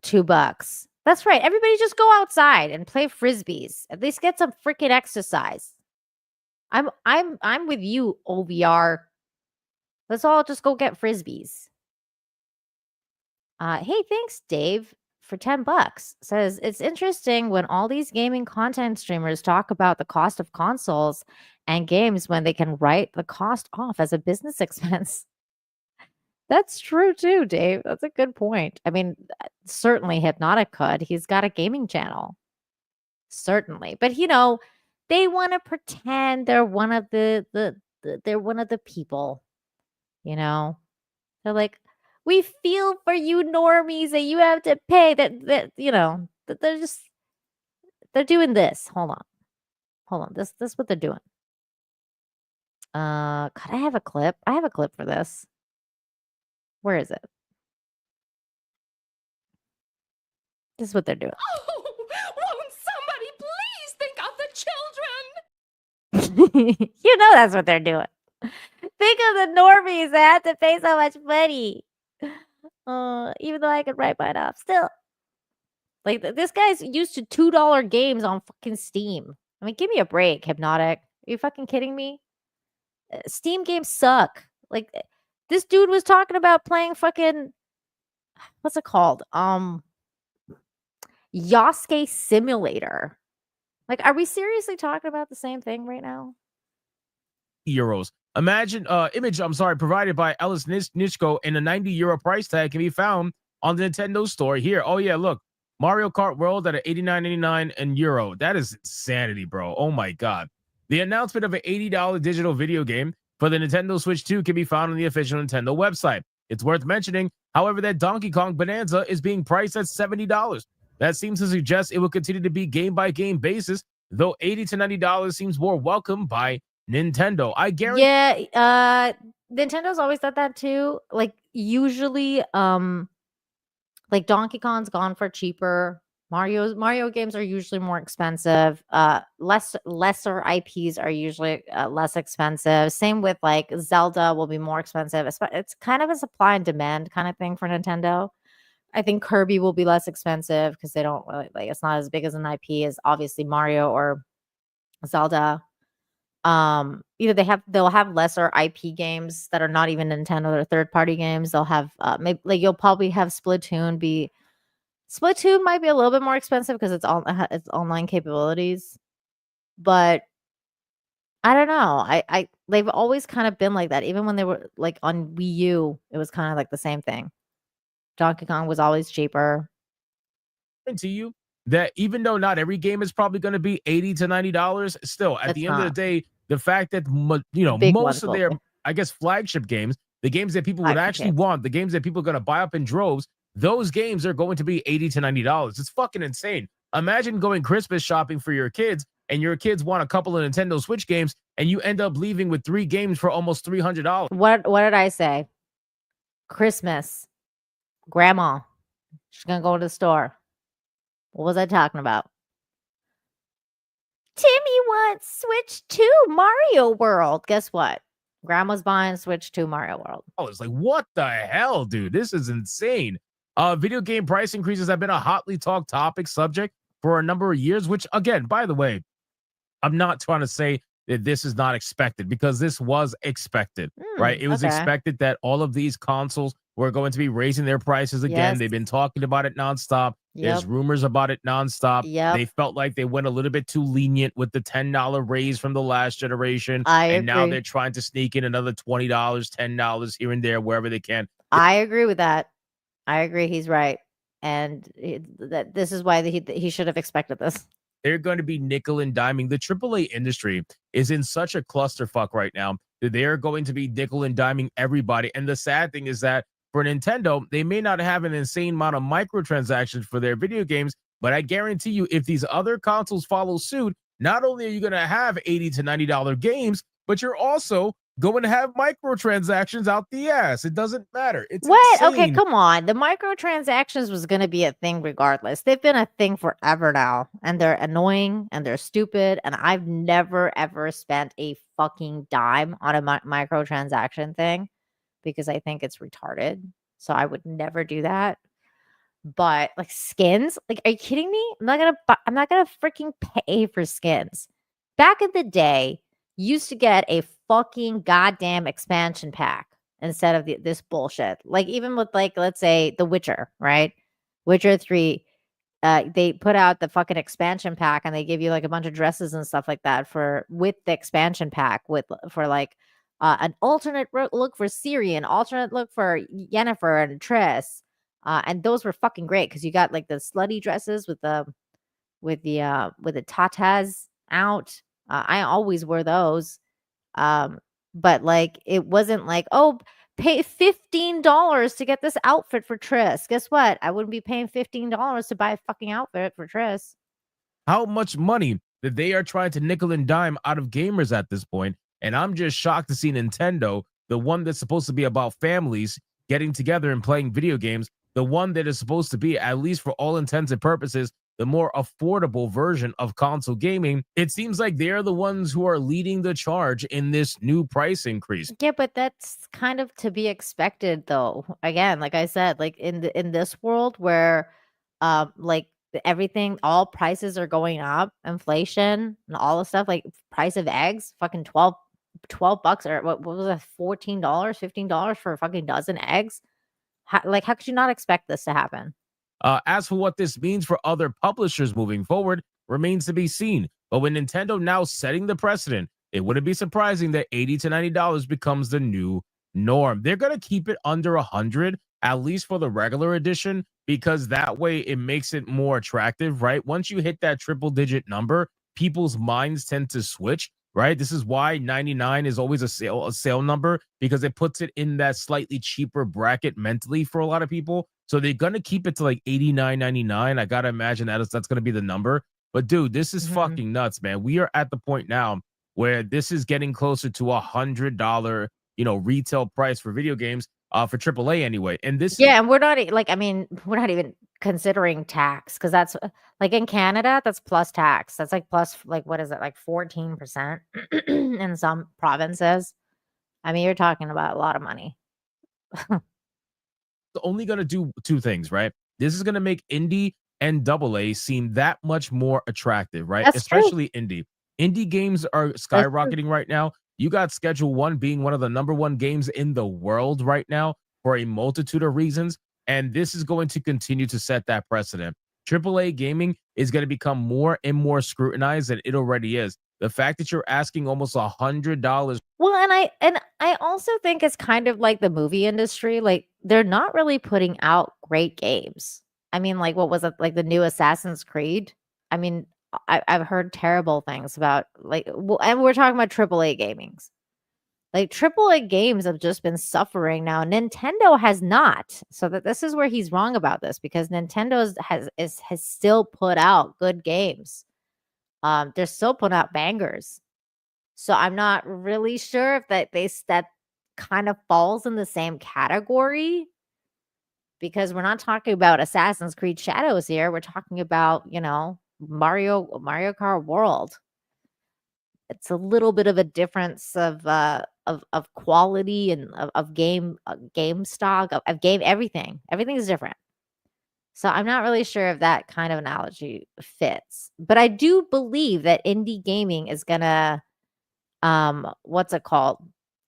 $2. That's right. Everybody just go outside and play frisbees. At least get some freaking exercise. I'm with you, OVR. Let's all just go get frisbees. Hey, thanks, Dave, for $10. Says it's interesting when all these gaming content streamers talk about the cost of consoles and games when they can write the cost off as a business expense. That's true too, Dave. That's a good point. I mean, certainly Hypnotic could. He's got a gaming channel. Certainly. But they want to pretend they're one of they're one of the people. They're like, we feel for you normies that you have to pay that they're doing this. Hold on. This is what they're doing. God, I have a clip for this. Where is it? This is what they're doing. Oh, won't somebody please think of the children? That's what they're doing. Think of the normies that have to pay so much money. Even though I could write mine off. Still. Like, this guy's used to $2 games on fucking Steam. I mean, give me a break, Hypnotic. Are you fucking kidding me? Steam games suck. Like, this dude was talking about playing fucking, what's it called? Yosuke Simulator. Like, are we seriously talking about the same thing right now? Euros. Imagine image, provided by Ellis Nishko in a €90 price tag can be found on the Nintendo store here. Oh yeah, look. Mario Kart World at $89.99 and euro. That is insanity, bro. Oh my god. The announcement of an $80 digital video game for the Nintendo Switch 2 can be found on the official Nintendo website. It's worth mentioning, however, that Donkey Kong Bonanza is being priced at $70. That seems to suggest it will continue to be game-by-game basis, though $80 to $90 seems more welcome by Nintendo. I guarantee. Yeah, Nintendo's always done that too. Like, usually, like Donkey Kong's gone for cheaper. Mario games are usually more expensive. Lesser IPs are usually less expensive. Same with like Zelda will be more expensive. It's kind of a supply and demand kind of thing for Nintendo. I think Kirby will be less expensive because they don't really, like, it's not as big as an IP as obviously Mario or Zelda. They'll have lesser IP games that are not even Nintendo, they're third-party games. They'll have maybe, like, you'll probably have Splatoon might be a little bit more expensive because it's online capabilities. But I don't know. They've always kind of been like that. Even when they were like on Wii U, it was kind of like the same thing. Donkey Kong was always cheaper. To you that even though not every game is probably going to be $80 to $90, still at the end of the day, the fact that most of their, I guess, flagship games, the games that people would actually want, the games that people are going to buy up in droves, those games are going to be $80 to $90. It's fucking insane. Imagine going Christmas shopping for your kids, and your kids want a couple of Nintendo Switch games, and you end up leaving with 3 games for almost $300. What did I say? Christmas. Grandma. She's gonna go to the store. What was I talking about? Timmy wants Switch 2 Mario World. Guess what? Grandma's buying Switch 2 Mario World. Oh, it's like, what the hell, dude? This is insane. Video game price increases have been a hotly talked topic subject for a number of years, which, again, by the way, I'm not trying to say that this is not expected because this was expected, right? It was expected that all of these consoles who are going to be raising their prices again. Yes. They've been talking about it nonstop. There's Yep. rumors about it nonstop. Yep. They felt like they went a little bit too lenient with the $10 raise from the last generation. I And now agree. they're trying to sneak in another $20, $10 here and there, wherever they can. I agree with that. I agree. He's right. And that this is why he should have expected this. They're going to be nickel and diming. The AAA industry is in such a clusterfuck right now that they're going to be nickel and diming everybody. And the sad thing is that for Nintendo, they may not have an insane amount of microtransactions for their video games, but I guarantee you, if these other consoles follow suit, not only are you going to have $80 to $90 games, but you're also going to have microtransactions out the ass. It doesn't matter. It's What? insane. Okay, come on. The microtransactions was going to be a thing regardless. They've been a thing forever now, and they're annoying and they're stupid. And I've never ever spent a fucking dime on a microtransaction thing because I think it's retarded. So I would never do that. But like skins, like, are you kidding me? I'm not gonna freaking pay for skins. Back in the day, you used to get a fucking goddamn expansion pack instead of this bullshit. Like even with like, let's say The Witcher, right? Witcher 3, they put out the fucking expansion pack and they give you like a bunch of dresses and stuff like that with the expansion pack for like an alternate look for Ciri, an alternate look for Yennefer and Triss. And those were fucking great because you got like the slutty dresses with the tatas out. I always wore those. But like it wasn't like, oh, pay $15 to get this outfit for Triss. Guess what? I wouldn't be paying $15 to buy a fucking outfit for Triss. How much money that they are trying to nickel and dime out of gamers at this point. And I'm just shocked to see Nintendo, the one that's supposed to be about families getting together and playing video games, the one that is supposed to be, at least for all intents and purposes, the more affordable version of console gaming. It seems like they're the ones who are leading the charge in this new price increase. Yeah, but that's kind of to be expected, though. Again, like I said, like in this world where, like everything, all prices are going up, inflation and all the stuff. Like price of eggs, fucking $12 or what was it, $14, $15 for a fucking dozen eggs. How could you not expect this to happen? As for what this means for other publishers moving forward, remains to be seen. But with Nintendo now setting the precedent, it wouldn't be surprising that $80 to $90 becomes the new norm. They're going to keep it under $100, at least for the regular edition, because that way it makes it more attractive, right? Once you hit that triple-digit number, people's minds tend to switch, right? This is why 99 is always a sale number, because it puts it in that slightly cheaper bracket mentally for a lot of people. So they're going to keep it to like $89.99. I got to imagine that's going to be the number. But dude, this is fucking nuts, man. We are at the point now where this is getting closer to $100, retail price for video games, for AAA anyway. And this, yeah, and we're not we're not even considering tax, because that's like in Canada, that's plus tax. That's like plus, like, what is it, like 14% in some provinces. I mean, you're talking about a lot of money. only going to do two things, right? This is going to make indie and AA seem that much more attractive, right? That's Especially indie. Indie games are skyrocketing right now. You got Schedule 1 being one of the number one games in the world right now for a multitude of reasons. And this is going to continue to set that precedent. AAA gaming is going to become more and more scrutinized than it already is. The fact that you're asking almost $100. Well, and I also think it's kind of like the movie industry. Like, they're not really putting out great games. I mean, like, what was it, like the new Assassin's Creed? I mean, I've heard terrible things about, like, well, and we're talking about AAA gamings. Like, AAA games have just been suffering now. Nintendo has not. So this is where he's wrong about this, because Nintendo has still put out good games. They're still putting out bangers. So I'm not really sure if that kind of falls in the same category, because we're not talking about Assassin's Creed Shadows here. We're talking about, Mario Kart World. It's a little bit of a difference of quality and of game stock of game everything. Everything is different. So I'm not really sure if that kind of analogy fits. But I do believe that indie gaming is gonna what's it called?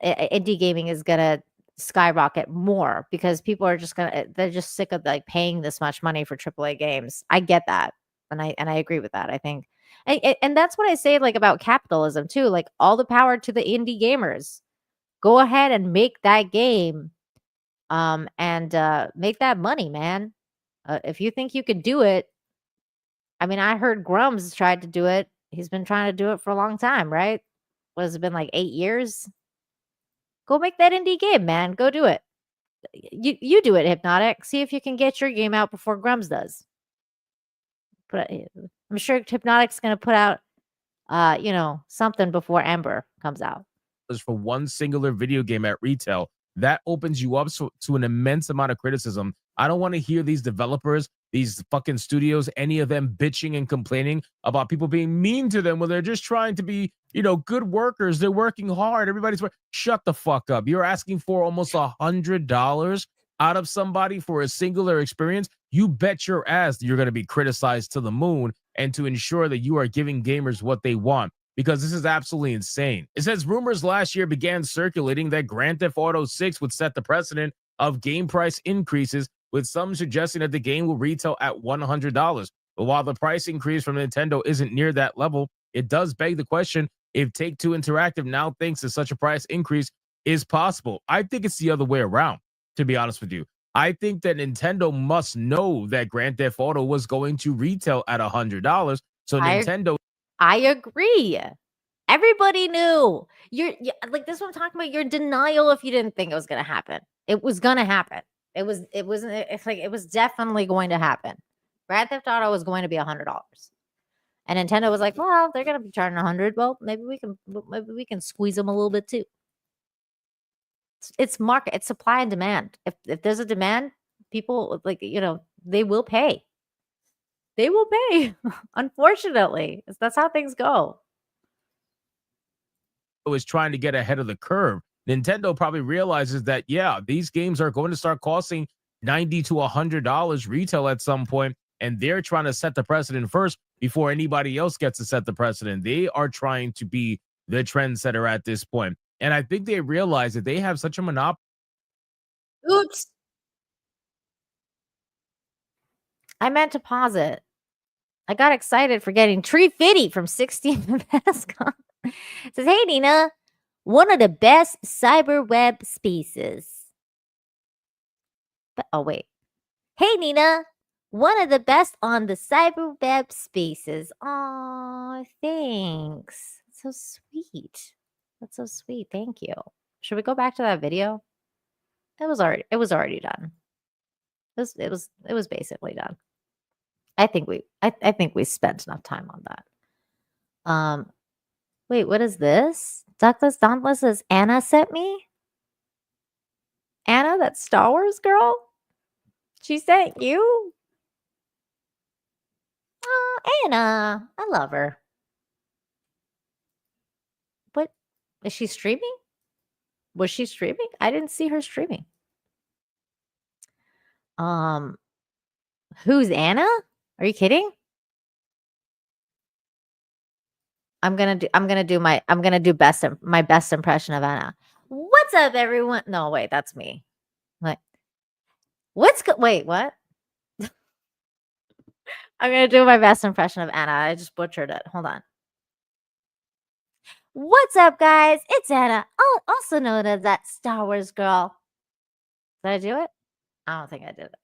Indie gaming is gonna skyrocket more because people are just they're just sick of like paying this much money for AAA games. I get that. And I agree with that. I think and that's what I say like about capitalism too. Like all the power to the indie gamers. Go ahead and make that game and make that money, man. If you think you could do it, I mean, I heard Grum's tried to do it. He's been trying to do it for a long time, right? What has it been like 8 years? Go make that indie game, man. Go do it. You do it, Hypnotic. See if you can get your game out before Grum's does. But I'm sure Hypnotic's going to put out, something before Ember comes out. For one singular video game at retail, that opens you up to an immense amount of criticism. I don't want to hear these developers, these fucking studios, any of them bitching and complaining about people being mean to them when they're just trying to be, good workers. They're working hard. Everybody's shut the fuck up. You're asking for almost $100 out of somebody for a singular experience. You bet your ass you're going to be criticized to the moon, and to ensure that you are giving gamers what they want. Because this is absolutely insane. It says rumors last year began circulating that Grand Theft Auto 6 would set the precedent of game price increases, with some suggesting that the game will retail at $100. But while the price increase from Nintendo isn't near that level, it does beg the question if Take-Two Interactive now thinks that such a price increase is possible. I think it's the other way around, to be honest with you. I think that Nintendo must know that Grand Theft Auto was going to retail at $100. So Nintendo... I agree. Everybody knew. Like this is what I'm talking about. You're in denial if you didn't think it was gonna happen. It was gonna happen. It was definitely going to happen. Grand Theft Auto was going to be $100. And Nintendo was like, well, they're gonna be charging $100. Well, maybe we can squeeze them a little bit too. It's market, it's supply and demand. If there's a demand, people they will pay. They will pay. Unfortunately, that's how things go. Is trying to get ahead of the curve. Nintendo probably realizes that, yeah, these games are going to start costing $90 to $100 retail at some point, and they're trying to set the precedent first before anybody else gets to set the precedent. They are trying to be the trendsetter at this point. And I think they realize that they have such a monopoly. Oops. I meant to pause it. I got excited for getting Tree Fitty from 16 Mascot. Says, hey, Nina, one of the best cyber web spaces. Oh, wait. Hey, Nina, one of the best on the cyber web spaces. Oh, thanks. That's so sweet. That's so sweet. Thank you. Should we go back to that video? It was already done. It was basically done. I think we spent enough time on that. Wait, what is this? Douglas Dauntless says Anna sent me. Anna, that Star Wars girl. She sent you. Oh, Anna, I love her. What is she streaming? Was she streaming? I didn't see her streaming. Who's Anna? Are you kidding? I'm gonna do my best impression of Anna. What's up, everyone? No, wait, that's me. Like, wait, what? I'm gonna do my best impression of Anna. I just butchered it. Hold on. What's up, guys? It's Anna, also known as that Star Wars girl. Did I do it? I don't think I did it.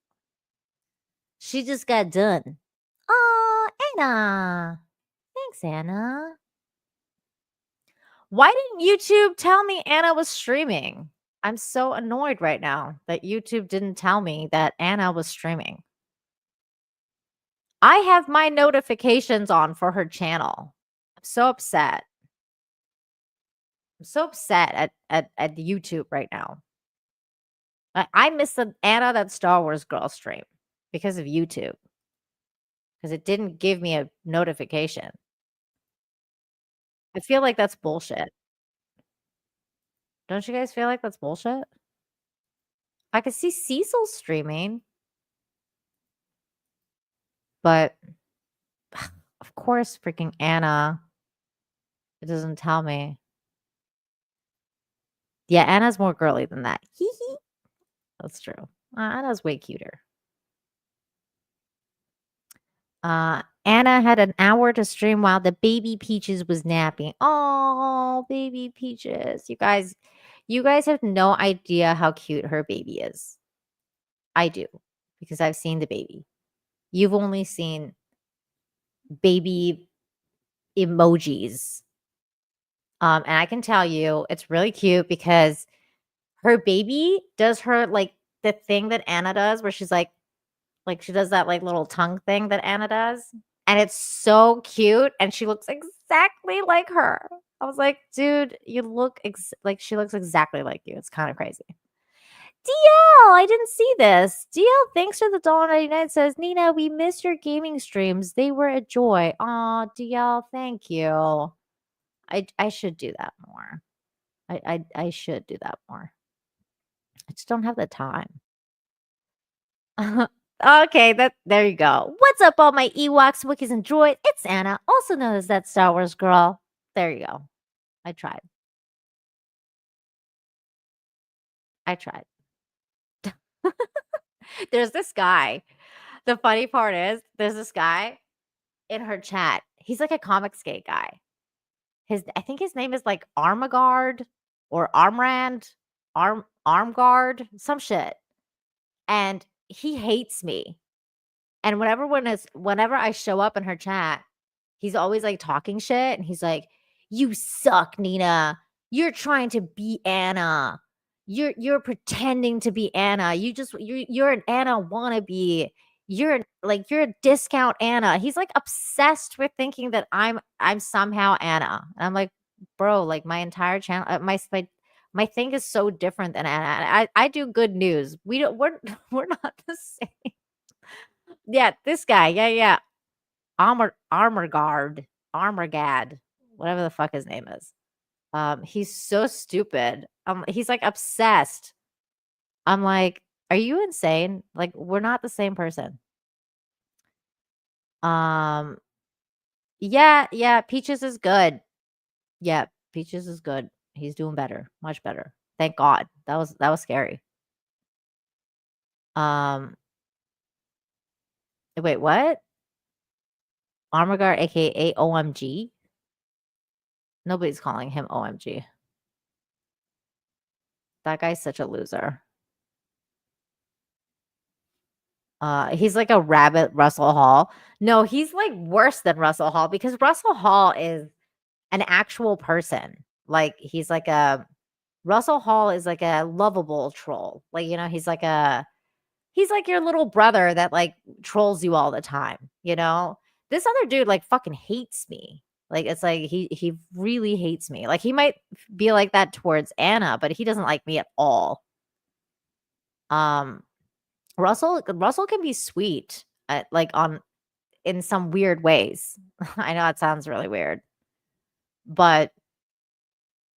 She just got done. Oh, Anna. Thanks, Anna. Why didn't YouTube tell me Anna was streaming? I'm so annoyed right now that YouTube didn't tell me that Anna was streaming. I have my notifications on for her channel. I'm so upset. I'm so upset at YouTube right now. I missed the Anna, that Star Wars girl stream because of YouTube. Because it didn't give me a notification. I feel like that's bullshit. Don't you guys feel like that's bullshit? I could see Cecil streaming. But, of course, freaking Anna. It doesn't tell me. Yeah, Anna's more girly than that. Hee hee. That's true. Anna's way cuter. Anna had an hour to stream while the baby Peaches was napping. Oh, baby Peaches. You guys have no idea how cute her baby is. I do, because I've seen the baby. You've only seen baby emojis. And I can tell you it's really cute because her baby does her like the thing that Anna does where she's like she does that like little tongue thing that Anna does. And it's so cute. And she looks exactly like her. I was like, dude, you look like she looks exactly like you. It's kind of crazy. DL, I didn't see this. DL, thanks for the $1.99. Says, Nina, we missed your gaming streams. They were a joy. Aw, DL, thank you. I should do that more. I should do that more. I just don't have the time. Okay, there you go. What's up, all my Ewoks, Wookiees, and droids? It's Anna, also known as that Star Wars girl. There you go. I tried. There's this guy. The funny part is, there's this guy in her chat. He's like a comic skate guy. I think his name is like Armagard or Armrand, Armguard, some shit. And he hates me. And whenever I show up in her chat, he's always like talking shit. And he's like, "You suck, Nina. You're trying to be Anna. You're pretending to be Anna. You're an Anna wannabe. You're a discount Anna." He's like obsessed with thinking that I'm somehow Anna. And I'm like, bro, like my entire channel, my thing is so different than Anna. I do good news. We're not the same. Yeah, this guy. Yeah. Armorgad, whatever the fuck his name is. He's so stupid. He's like obsessed. I'm like, are you insane? Like, we're not the same person. Yeah, Peaches is good. Yeah, Peaches is good. He's doing better, much better. Thank God. That was scary. Wait, what? Armorgard, aka OMG? Nobody's calling him OMG. That guy's such a loser. He's like a rabbit Russell Hall. No, he's like worse than Russell Hall because Russell Hall is an actual person. Like Russell Hall is like a lovable troll. Like, he's like your little brother that like trolls you all the time, This other dude like fucking hates me. Like, it's like he really hates me. Like, he might be like that towards Anna, but he doesn't like me at all. Russell can be sweet, in some weird ways. I know it sounds really weird, but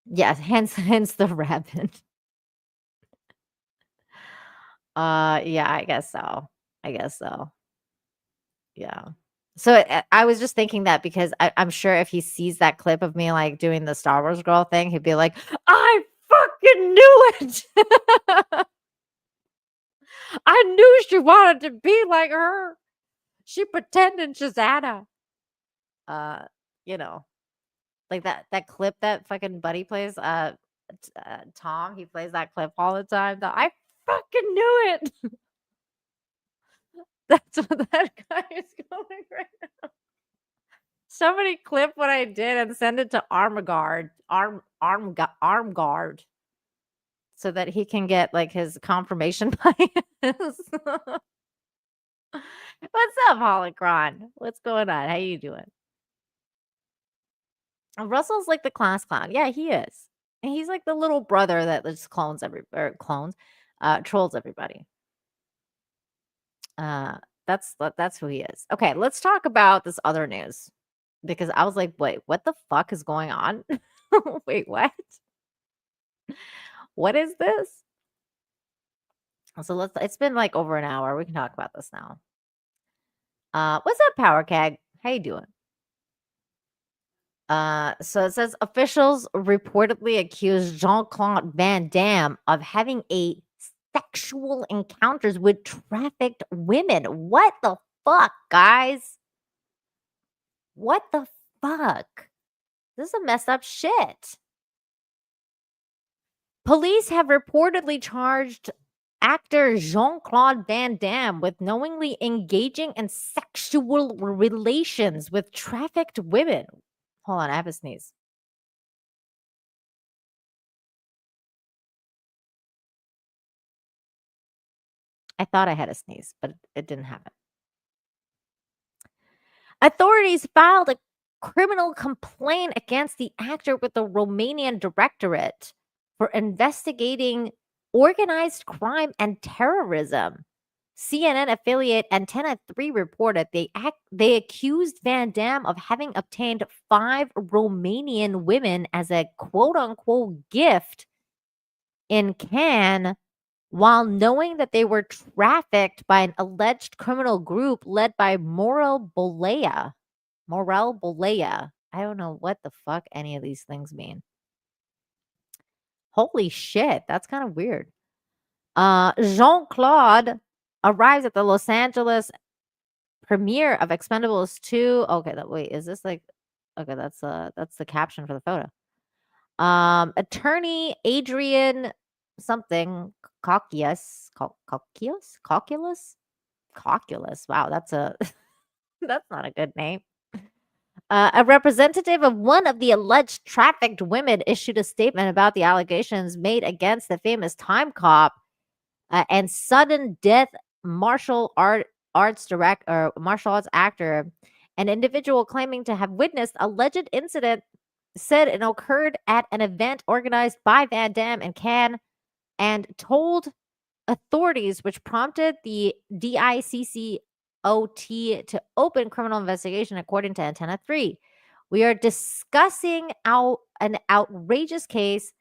yeah, hence the rabbit. Yeah, I guess so. Yeah. So I was just thinking that because I'm sure if he sees that clip of me like doing the Star Wars girl thing, he'd be like, "I fucking knew it." I knew she wanted to be like her. She pretended she's Anna. Like that clip that fucking Buddy plays. Tom, he plays that clip all the time. I fucking knew it. That's what that guy is going right now. Somebody clip what I did and send it to Armguard, so that he can get like his confirmation bias. What's up, Holocron? What's going on? How you doing? Russell's like the class clown. Yeah, he is. And he's like the little brother that just trolls everybody. That's who he is. Okay, let's talk about this other news. Because I was like, wait, what the fuck is going on? Wait, what? What is this? So it's been like over an hour. We can talk about this now. What's up, Power Keg? How you doing? So it says officials reportedly accused Jean-Claude Van Damme of having a sexual encounters with trafficked women. What the fuck, guys? What the fuck? This is some messed up shit. Police have reportedly charged actor Jean-Claude Van Damme with knowingly engaging in sexual relations with trafficked women. Hold on, I have a sneeze. I thought I had a sneeze, but it didn't happen. Authorities filed a criminal complaint against the actor with the Romanian directorate for investigating organized crime and terrorism. CNN affiliate Antenna 3 reported they accused Van Damme of having obtained 5 Romanian women as a quote-unquote gift in Cannes while knowing that they were trafficked by an alleged criminal group led by Morel Bolea. I don't know what the fuck any of these things mean. Holy shit, that's kind of weird. Jean-Claude arrives at the Los Angeles premiere of Expendables 2. Okay, wait, is this like okay, that's the caption for the photo. Attorney Adrian something Cauculus. Wow, that's that's not a good name. A representative of one of the alleged trafficked women issued a statement about the allegations made against the famous time cop and sudden death martial arts actor. An individual claiming to have witnessed alleged incident said it occurred at an event organized by Van Damme in Cannes and told authorities, which prompted the DICCOT to open criminal investigation, according to Antenna 3. We are discussing an outrageous case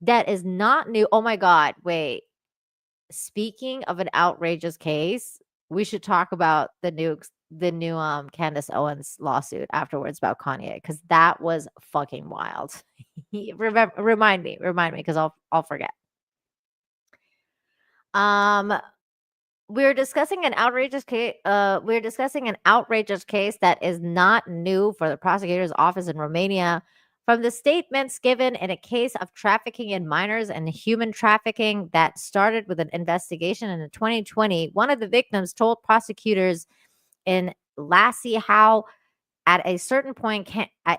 that is not new. Oh my God, wait. Speaking of an outrageous case, we should talk about the new Candace Owens lawsuit afterwards about Kanye, because that was fucking wild. Remind me, because I'll forget. We're discussing an outrageous case. We're discussing an outrageous case that is not new for the prosecutor's office in Romania. From the statements given in a case of trafficking in minors and human trafficking that started with an investigation in 2020, one of the victims told prosecutors in Lassie how at a certain point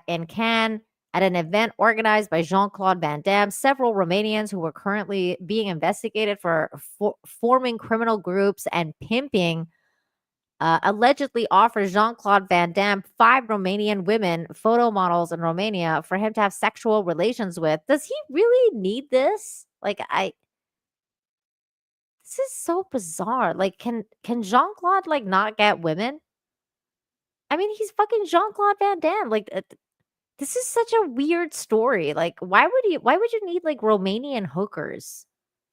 in Cannes, at an event organized by Jean-Claude Van Damme, several Romanians who were currently being investigated for forming criminal groups and pimping allegedly offered Jean-Claude Van Damme 5 Romanian women, photo models in Romania, for him to have sexual relations with. Does he really need this? This is so bizarre. Can Jean-Claude not get women? I mean, he's fucking Jean-Claude Van Damme. This is such a weird story. Why would you need Romanian hookers?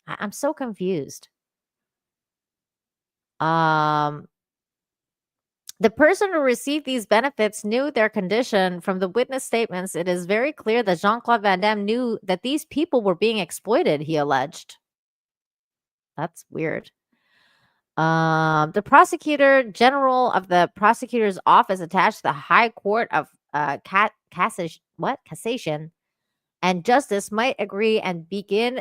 I'm so confused. The person who received these benefits knew their condition. From the witness statements, it is very clear that Jean-Claude Van Damme knew that these people were being exploited, he alleged. That's weird. The prosecutor general of the prosecutor's office attached to the High Court of Cassation and Justice might agree and agree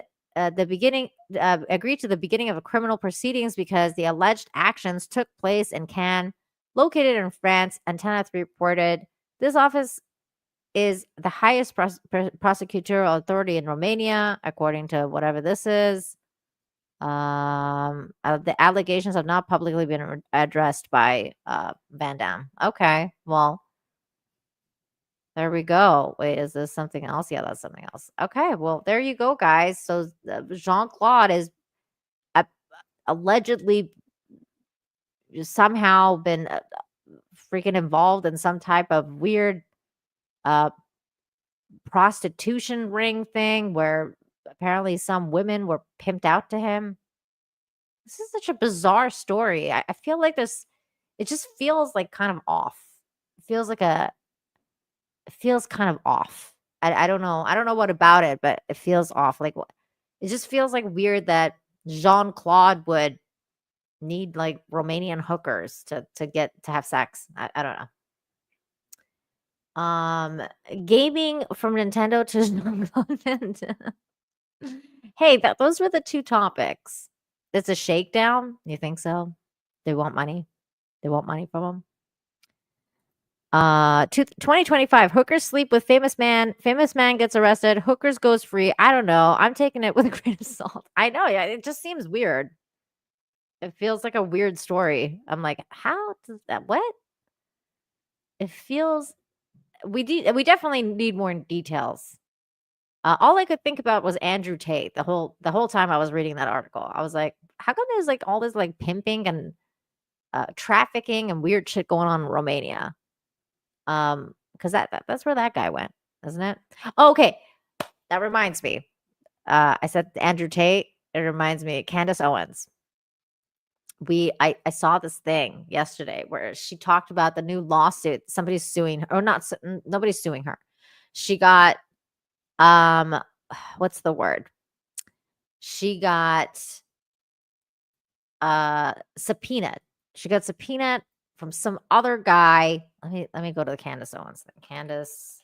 to the beginning of a criminal proceedings because the alleged actions took place in Cannes, located in France. Antenna 3 reported this office is the highest prosecutorial authority in Romania, according to whatever this is. The allegations have not publicly been addressed by Van Damme. Okay, well, there we go. Wait, is this something else? Yeah, that's something else. Okay, well, there you go, guys. So Jean-Claude is allegedly somehow been freaking involved in some type of weird prostitution ring thing where apparently some women were pimped out to him. This is such a bizarre story. I feel like it just feels kind of off. It feels feels kind of off. I don't know. I don't know what about it, but it feels off. Like it just feels like weird that Jean-Claude would need like Romanian hookers to have sex. I don't know. Gaming from Nintendo to Jean-Claude Van Damme. Hey, those were the two topics. It's a shakedown. You think so? They want money. They want money from them. 2025 hookers sleep with famous man. Famous man gets arrested. Hookers goes free. I don't know. I'm taking it with a grain of salt. I know. Yeah, it just seems weird. It feels like a weird story. I'm like, how does that? What? It feels. We definitely need more details. All I could think about was Andrew Tate the whole time I was reading that article. I was like, how come there's like all this like pimping and trafficking and weird shit going on in Romania? Because that's where that guy went, isn't it? Oh, okay, that reminds me. I said Andrew Tate. It reminds me of Candace Owens. I saw this thing yesterday where she talked about the new lawsuit. Somebody's suing her, or not? Nobody's suing her. She got what's the word? She got subpoenaed. She got subpoenaed from some other guy. Let me go to the Candace Owens thing. Candace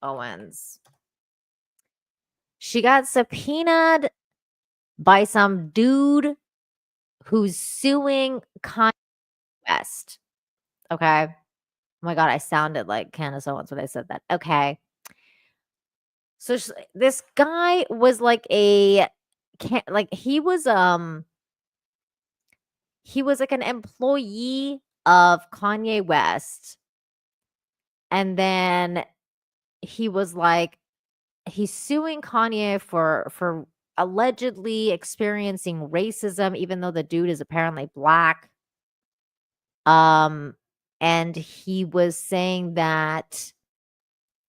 Owens. She got subpoenaed by some dude who's suing Kanye West. Okay. Oh my God, I sounded like Candace Owens when I said that. Okay. So this guy was like he was like an employee of Kanye West. And then he was like, he's suing Kanye for allegedly experiencing racism, even though the dude is apparently black. And he was saying that,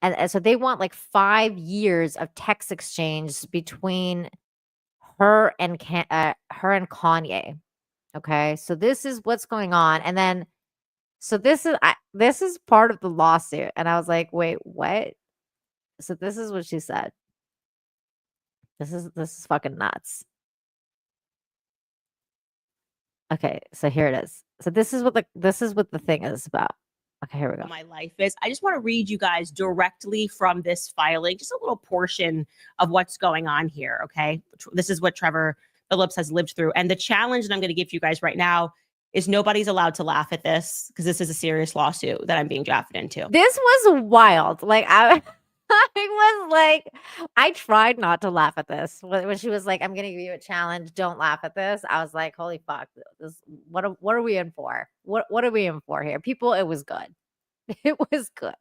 and so they want like 5 years of text exchange between her and Kanye. Okay, so this is what's going on, and then so this is part of the lawsuit, and I was like, wait, what? So this is what she said. This is fucking nuts. Okay, so here it is. So this is what the thing is about. Okay, here we go. My life is. I just want to read you guys directly from this filing, just a little portion of what's going on here. Okay, this is what Trevor Phillips has lived through, and the challenge that I'm going to give you guys right now is nobody's allowed to laugh at this because this is a serious lawsuit that I'm being drafted into. This was wild. Like I was like, I tried not to laugh at this when she was like, "I'm going to give you a challenge. Don't laugh at this." I was like, "Holy fuck! What are we in for? What are we in for here, people?" It was good. It was good.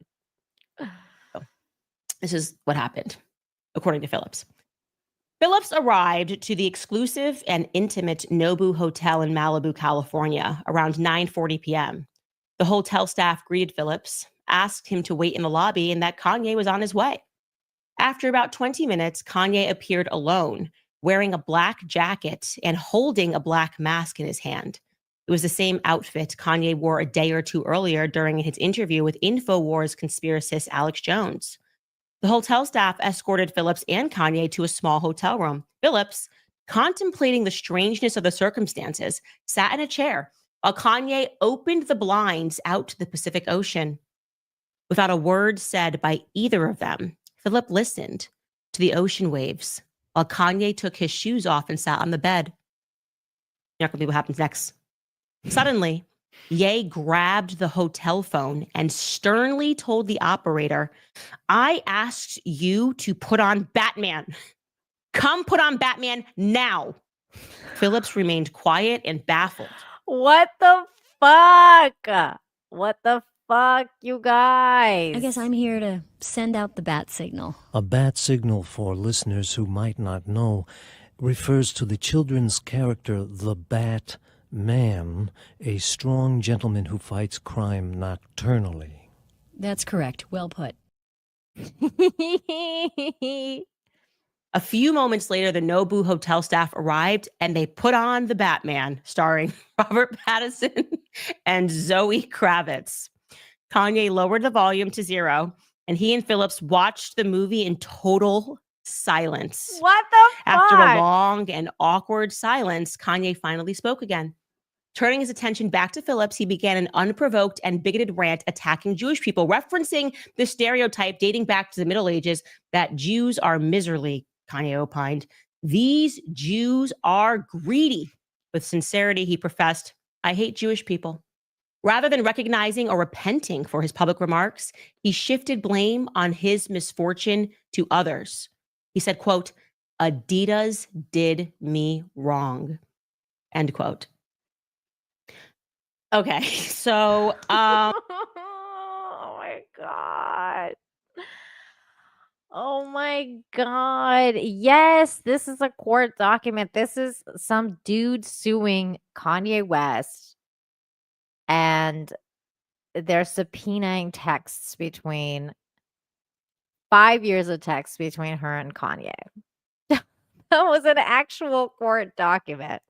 This is what happened, according to Phillips. Phillips arrived to the exclusive and intimate Nobu Hotel in Malibu, California, around 9:40 p.m. The hotel staff greeted Phillips, asked him to wait in the lobby, and that Kanye was on his way. After about 20 minutes, Kanye appeared alone, wearing a black jacket and holding a black mask in his hand. It was the same outfit Kanye wore a day or two earlier during his interview with InfoWars conspiracist Alex Jones. The hotel staff escorted Phillips and Kanye to a small hotel room. Phillips, contemplating the strangeness of the circumstances, sat in a chair while Kanye opened the blinds out to the Pacific Ocean. Without a word said by either of them, Philip listened to the ocean waves while Kanye took his shoes off and sat on the bed. You're not going to believe what happens next. Suddenly, Ye grabbed the hotel phone and sternly told the operator, "I asked you to put on Batman. Come put on Batman now." Phillips remained quiet and baffled. What the fuck? What the fuck, you guys? I guess I'm here to send out the bat signal. A bat signal, for listeners who might not know, refers to the children's character, the Batman, a strong gentleman who fights crime nocturnally. That's correct. Well put. A few moments later, the Nobu hotel staff arrived and they put on The Batman, starring Robert Pattinson and Zoe Kravitz. Kanye lowered the volume to 0 and he and Phillips watched the movie in total silence. What the fuck? After a long and awkward silence, Kanye finally spoke again. Turning his attention back to Phillips, he began an unprovoked and bigoted rant attacking Jewish people, referencing the stereotype dating back to the Middle Ages that Jews are miserly, Kanye opined. These Jews are greedy. With sincerity, he professed, I hate Jewish people. Rather than recognizing or repenting for his public remarks, he shifted blame on his misfortune to others. He said, quote, Adidas did me wrong, end quote. Okay, so oh my god. Oh my god. Yes, this is a court document. This is some dude suing Kanye West, and they're subpoenaing texts between 5 years of texts between her and Kanye. That was an actual court document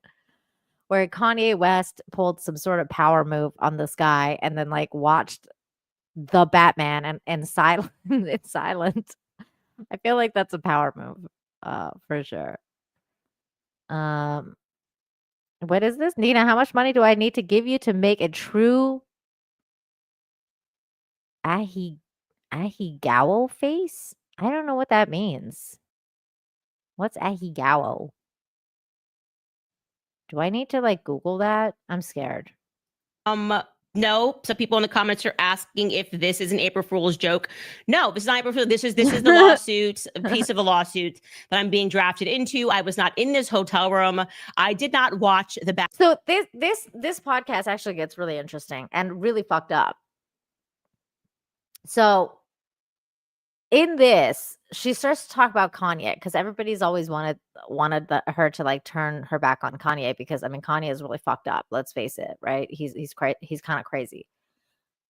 where Kanye West pulled some sort of power move on this guy and then like watched the Batman and silent in silence. I feel like that's a power move, for sure. What is this? Nina, how much money do I need to give you to make a true Ahigawa face? I don't know what that means. What's Ahigawa? Do I need to like Google that? I'm scared. No. Some people in the comments are asking if this is an April Fool's joke. No, this is not April Fool's. This is the lawsuit, a piece of a lawsuit that I'm being drafted into. I was not in this hotel room. I did not watch the back. So this podcast actually gets really interesting and really fucked up. So in this, she starts to talk about Kanye because everybody's always wanted her to like turn her back on Kanye because I mean Kanye is really fucked up. Let's face it, right? He's kind of crazy.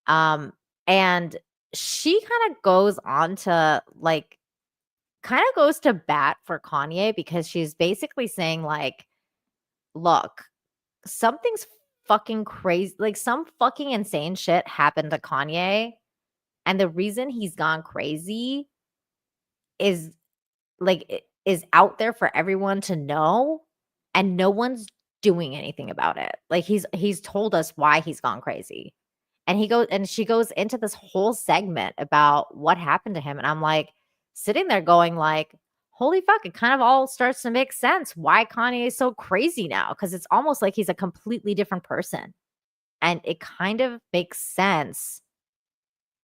And she kind of goes on to like kind of goes to bat for Kanye because she's basically saying like, look, something's fucking crazy, like some fucking insane shit happened to Kanye. And the reason he's gone crazy is out there for everyone to know, and no one's doing anything about it. Like he's told us why he's gone crazy. And she goes into this whole segment about what happened to him. And I'm like sitting there going like, holy fuck, it kind of all starts to make sense why Kanye is so crazy now. Cause it's almost like he's a completely different person. And it kind of makes sense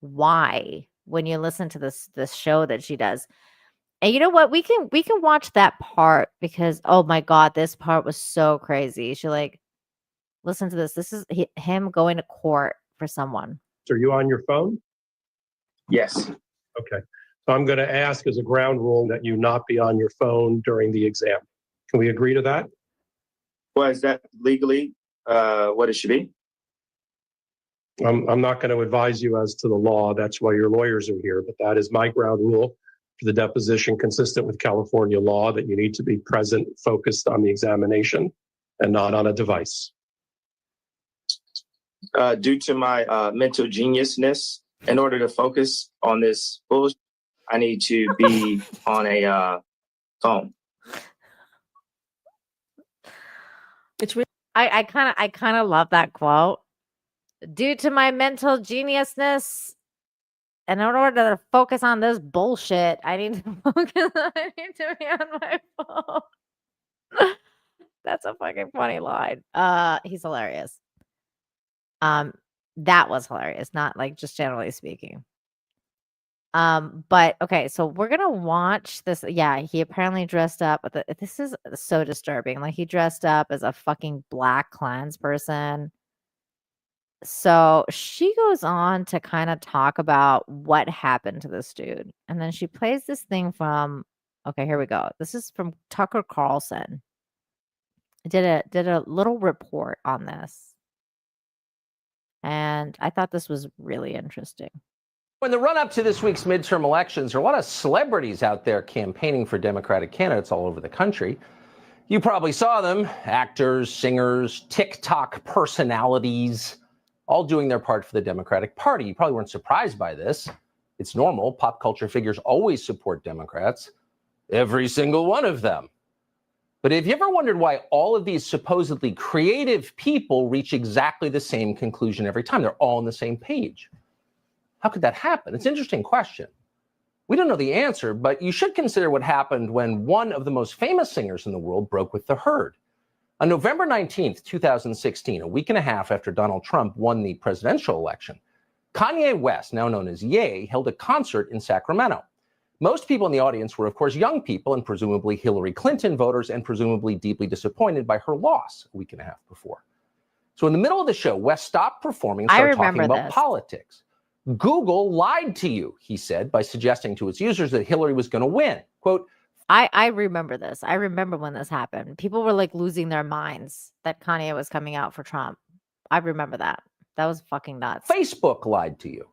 why when you listen to this show that she does. And you know what, we can watch that part because oh my god, this part was so crazy. She like, listen to this is him going to court for someone. Are you on your phone? Yes. Okay, so I'm going to ask as a ground rule that you not be on your phone during the exam. Can we agree to that? Well, is that legally what it should be? I'm not going to advise you as to the law. That's why your lawyers are here. But that is my ground rule for the deposition, consistent with California law, that you need to be present, focused on the examination, and not on a device. Due to my mental geniusness, in order to focus on this bullshit, I need to be on a phone. It's really I kind of love that quote. Due to my mental geniusness, and in order to focus on this bullshit, I need to be on my phone. That's a fucking funny line. He's hilarious. That was hilarious, not like just generally speaking. But okay, so we're gonna watch this. Yeah, he apparently dressed up. This is so disturbing. Like he dressed up as a fucking Black Klansperson. So she goes on to kind of talk about what happened to this dude. And then she plays this thing from, okay, here we go. This is from Tucker Carlson. Did a little report on this. And I thought this was really interesting. In the run-up to this week's midterm elections, there are a lot of celebrities out there campaigning for Democratic candidates all over the country. You probably saw them, actors, singers, TikTok personalities, all doing their part for the Democratic Party. You probably weren't surprised by this. It's normal. Pop culture figures always support Democrats, every single one of them. But have you ever wondered why all of these supposedly creative people reach exactly the same conclusion every time? They're all on the same page. How could that happen? It's an interesting question. We don't know the answer, but you should consider what happened when one of the most famous singers in the world broke with the herd. On November 19th, 2016, a week and a half after Donald Trump won the presidential election, Kanye West, now known as Ye, held a concert in Sacramento. Most people in the audience were, of course, young people and presumably Hillary Clinton voters and presumably deeply disappointed by her loss a week and a half before. So in the middle of the show, West stopped performing and started talking about politics. Google lied to you, he said, by suggesting to its users that Hillary was going to win. Quote, I remember this. I remember when this happened. People were like losing their minds that Kanye was coming out for Trump. I remember that. That was fucking nuts. Facebook lied to you.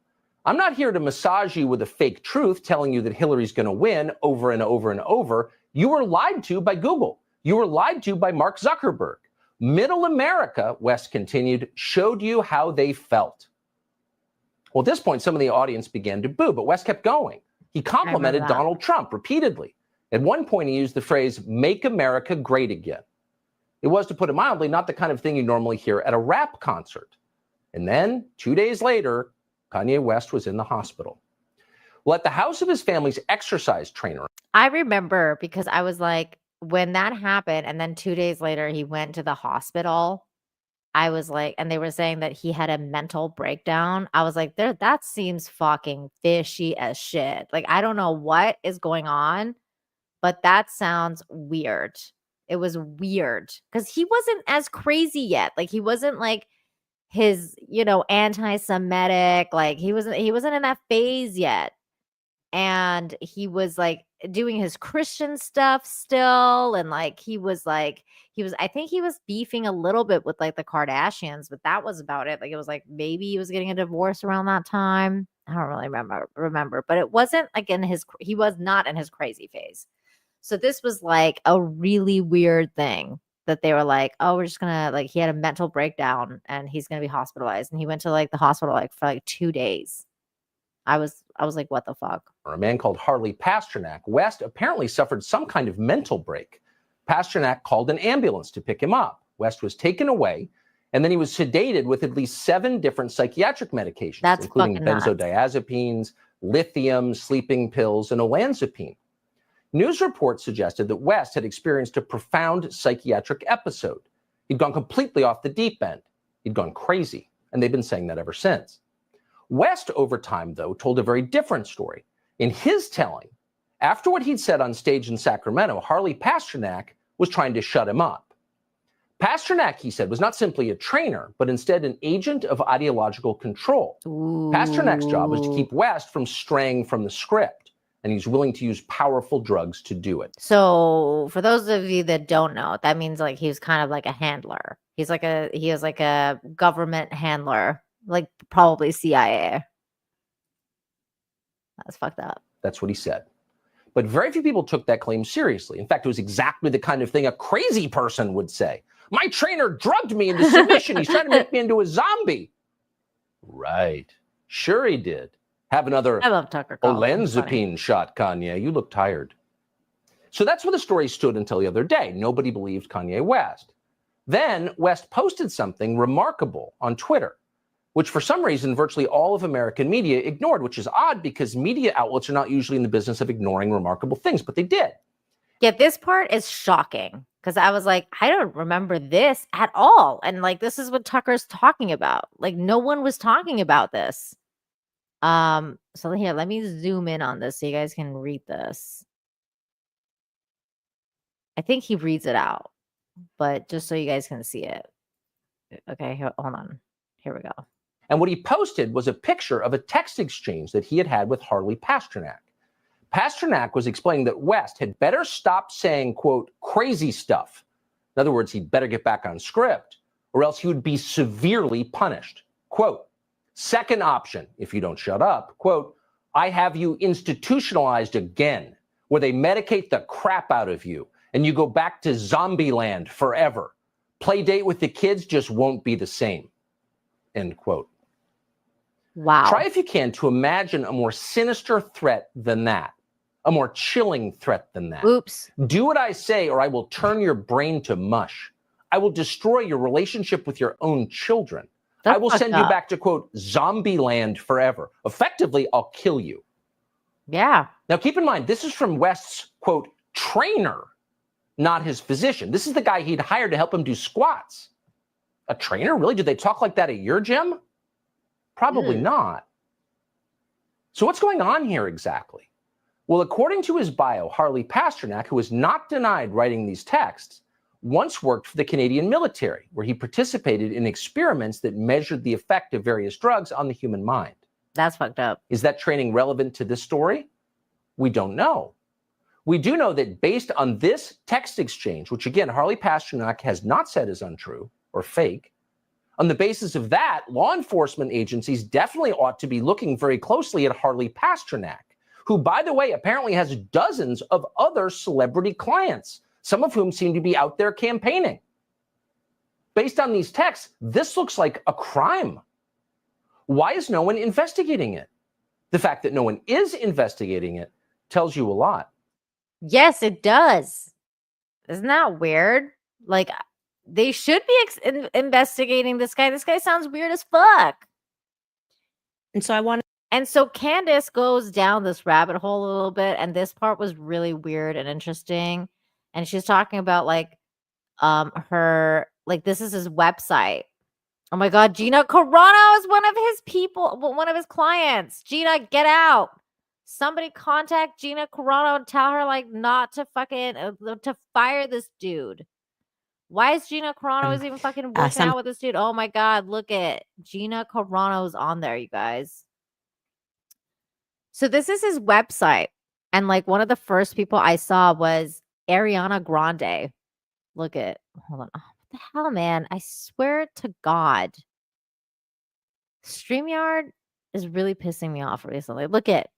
I'm not here to massage you with a fake truth telling you that Hillary's going to win over and over and over. You were lied to by Google. You were lied to by Mark Zuckerberg. Middle America, West continued, showed you how they felt. Well, at this point, some of the audience began to boo, but West kept going. He complimented Donald Trump repeatedly. At one point, he used the phrase, "Make America Great Again." It was, to put it mildly, not the kind of thing you normally hear at a rap concert. And then, 2 days later, Kanye West was in the hospital. Well, at the house of his family's exercise trainer. I remember because I was like, when that happened, and then 2 days later, he went to the hospital. I was like, and they were saying that he had a mental breakdown. I was like, that seems fucking fishy as shit. Like, I don't know what is going on, but that sounds weird. It was weird because he wasn't as crazy yet. Like, he wasn't like his, anti-Semitic. Like, he wasn't in that phase yet. And he was like doing his Christian stuff still. And like, I think he was beefing a little bit with like the Kardashians, but that was about it. Like, it was like, maybe he was getting a divorce around that time. I don't really remember, but it wasn't like he was not in his crazy phase. So this was like a really weird thing that they were like, oh, we're just gonna, like, he had a mental breakdown and he's gonna be hospitalized. And he went to like the hospital like for like 2 days. I was like, what the fuck? A man called Harley Pasternak. West apparently suffered some kind of mental break. Pasternak called an ambulance to pick him up. West was taken away, and then he was sedated with at least 7 different psychiatric medications, including benzodiazepines, lithium, sleeping pills, and olanzapine. News reports suggested that West had experienced a profound psychiatric episode. He'd gone completely off the deep end. He'd gone crazy, and they've been saying that ever since. West, over time, though, told a very different story. In his telling, after what he'd said on stage in Sacramento, Harley Pasternak was trying to shut him up. Pasternak, he said, was not simply a trainer, but instead an agent of ideological control. Pasternak's job was to keep West from straying from the script, and he's willing to use powerful drugs to do it. So for those of you that don't know, that means like he was kind of like a handler. He was like a government handler. Like probably CIA. That's fucked up. That's what he said. But very few people took that claim seriously. In fact, it was exactly the kind of thing a crazy person would say. My trainer drugged me into submission. He's trying to make me into a zombie. Right. Sure he did. Have another I love Tucker Carlson. olanzapine shot, Kanye. You look tired. So that's where the story stood until the other day. Nobody believed Kanye West. Then West posted something remarkable on Twitter, which for some reason virtually all of American media ignored, which is odd because media outlets are not usually in the business of ignoring remarkable things, but they did. Yeah, this part is shocking because I was like, I don't remember this at all. And like, this is what Tucker's talking about. Like, no one was talking about this. So here, let me zoom in on this so you guys can read this. I think he reads it out, but just so you guys can see it. Okay, hold on. Here we go. And what he posted was a picture of a text exchange that he had had with Harley Pasternak. Pasternak was explaining that West had better stop saying, quote, crazy stuff. In other words, he'd better get back on script, or else he would be severely punished. Quote, second option, if you don't shut up, quote, I have you institutionalized again, where they medicate the crap out of you, and you go back to zombie land forever. Play date with the kids just won't be the same. End quote. Wow. Try if you can to imagine a more sinister threat than that, a more chilling threat than that. Oops. Do what I say or I will turn your brain to mush. I will destroy your relationship with your own children. That's I will fucked send you up. back to, quote, zombie land forever. Effectively, I'll kill you. Yeah. Now, keep in mind, this is from West's, quote, trainer, not his physician. This is the guy he'd hired to help him do squats. A trainer? Really? Do they talk like that at your gym? Probably not. So what's going on here exactly? Well, according to his bio, Harley Pasternak, who is not denied writing these texts, once worked for the Canadian military, where he participated in experiments that measured the effect of various drugs on the human mind. That's fucked up. Is that training relevant to this story? We don't know. We do know that based on this text exchange, which again, Harley Pasternak has not said is untrue or fake, on the basis of that, law enforcement agencies definitely ought to be looking very closely at Harley Pasternak, who, by the way, apparently has dozens of other celebrity clients, some of whom seem to be out there campaigning. Based on these texts, this looks like a crime. Why is no one investigating it? The fact that no one is investigating it tells you a lot. Yes, it does. Isn't that weird? Like, they should be investigating this guy. This guy sounds weird as fuck. And so And so Candace goes down this rabbit hole a little bit, and this part was really weird and interesting. And she's talking about like her, like, this is his website. Oh my god, Gina Carano is one of his people, one of his clients. Gina, get out. Somebody contact Gina Carano and tell her like not to fucking to fire this dude. Why is Gina Carano is even fucking working out with this dude? Oh my god, look at Gina Carano's on there, you guys. So this is his website. And like one of the first people I saw was Ariana Grande. Look at, hold on. Oh, what the hell, man? I swear to God. StreamYard is really pissing me off recently. Look at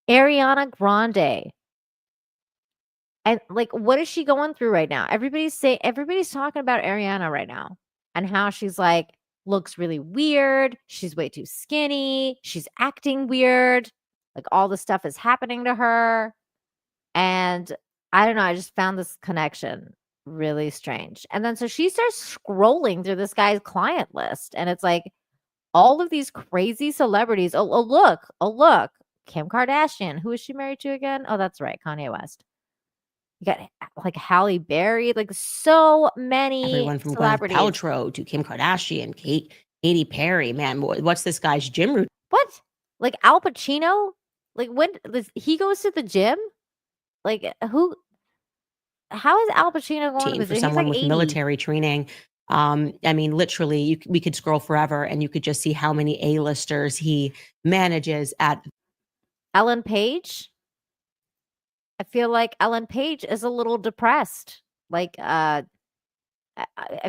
Ariana Grande. And like, what is she going through right now? Everybody's talking about Ariana right now and how she's like, looks really weird. She's way too skinny. She's acting weird. Like all this stuff is happening to her. And I don't know. I just found this connection really strange. And then so she starts scrolling through this guy's client list. And it's like all of these crazy celebrities. Oh, look. Kim Kardashian. Who is she married to again? Oh, that's right. Kanye West. You got like Halle Berry, like so many everyone from celebrities. Gwyneth Paltrow to Kim Kardashian, Katy Perry. Man, what's this guy's gym routine? What? Like Al Pacino? Like when he goes to the gym? Like who? How is Al Pacino going to the for gym? someone He's like with 80. military training? I mean, literally, we could scroll forever, and you could just see how many A-listers he manages at. Ellen Page. I feel like Ellen Page is a little depressed. Like, I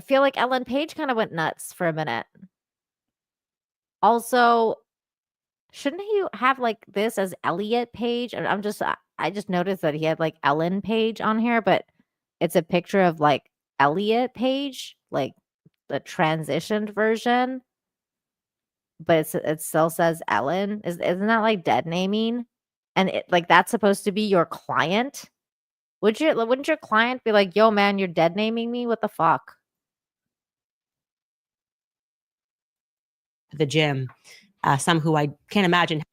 feel like Ellen Page kind of went nuts for a minute. Also, shouldn't he have like this as Elliot Page? I just noticed that he had like Ellen Page on here, but it's a picture of like Elliot Page, like the transitioned version. But it still says Ellen. Isn't that like dead naming? And it, like that's supposed to be your client? Wouldn't your client be like, yo, man, you're dead naming me? What the fuck? The gym. Some who I can't imagine.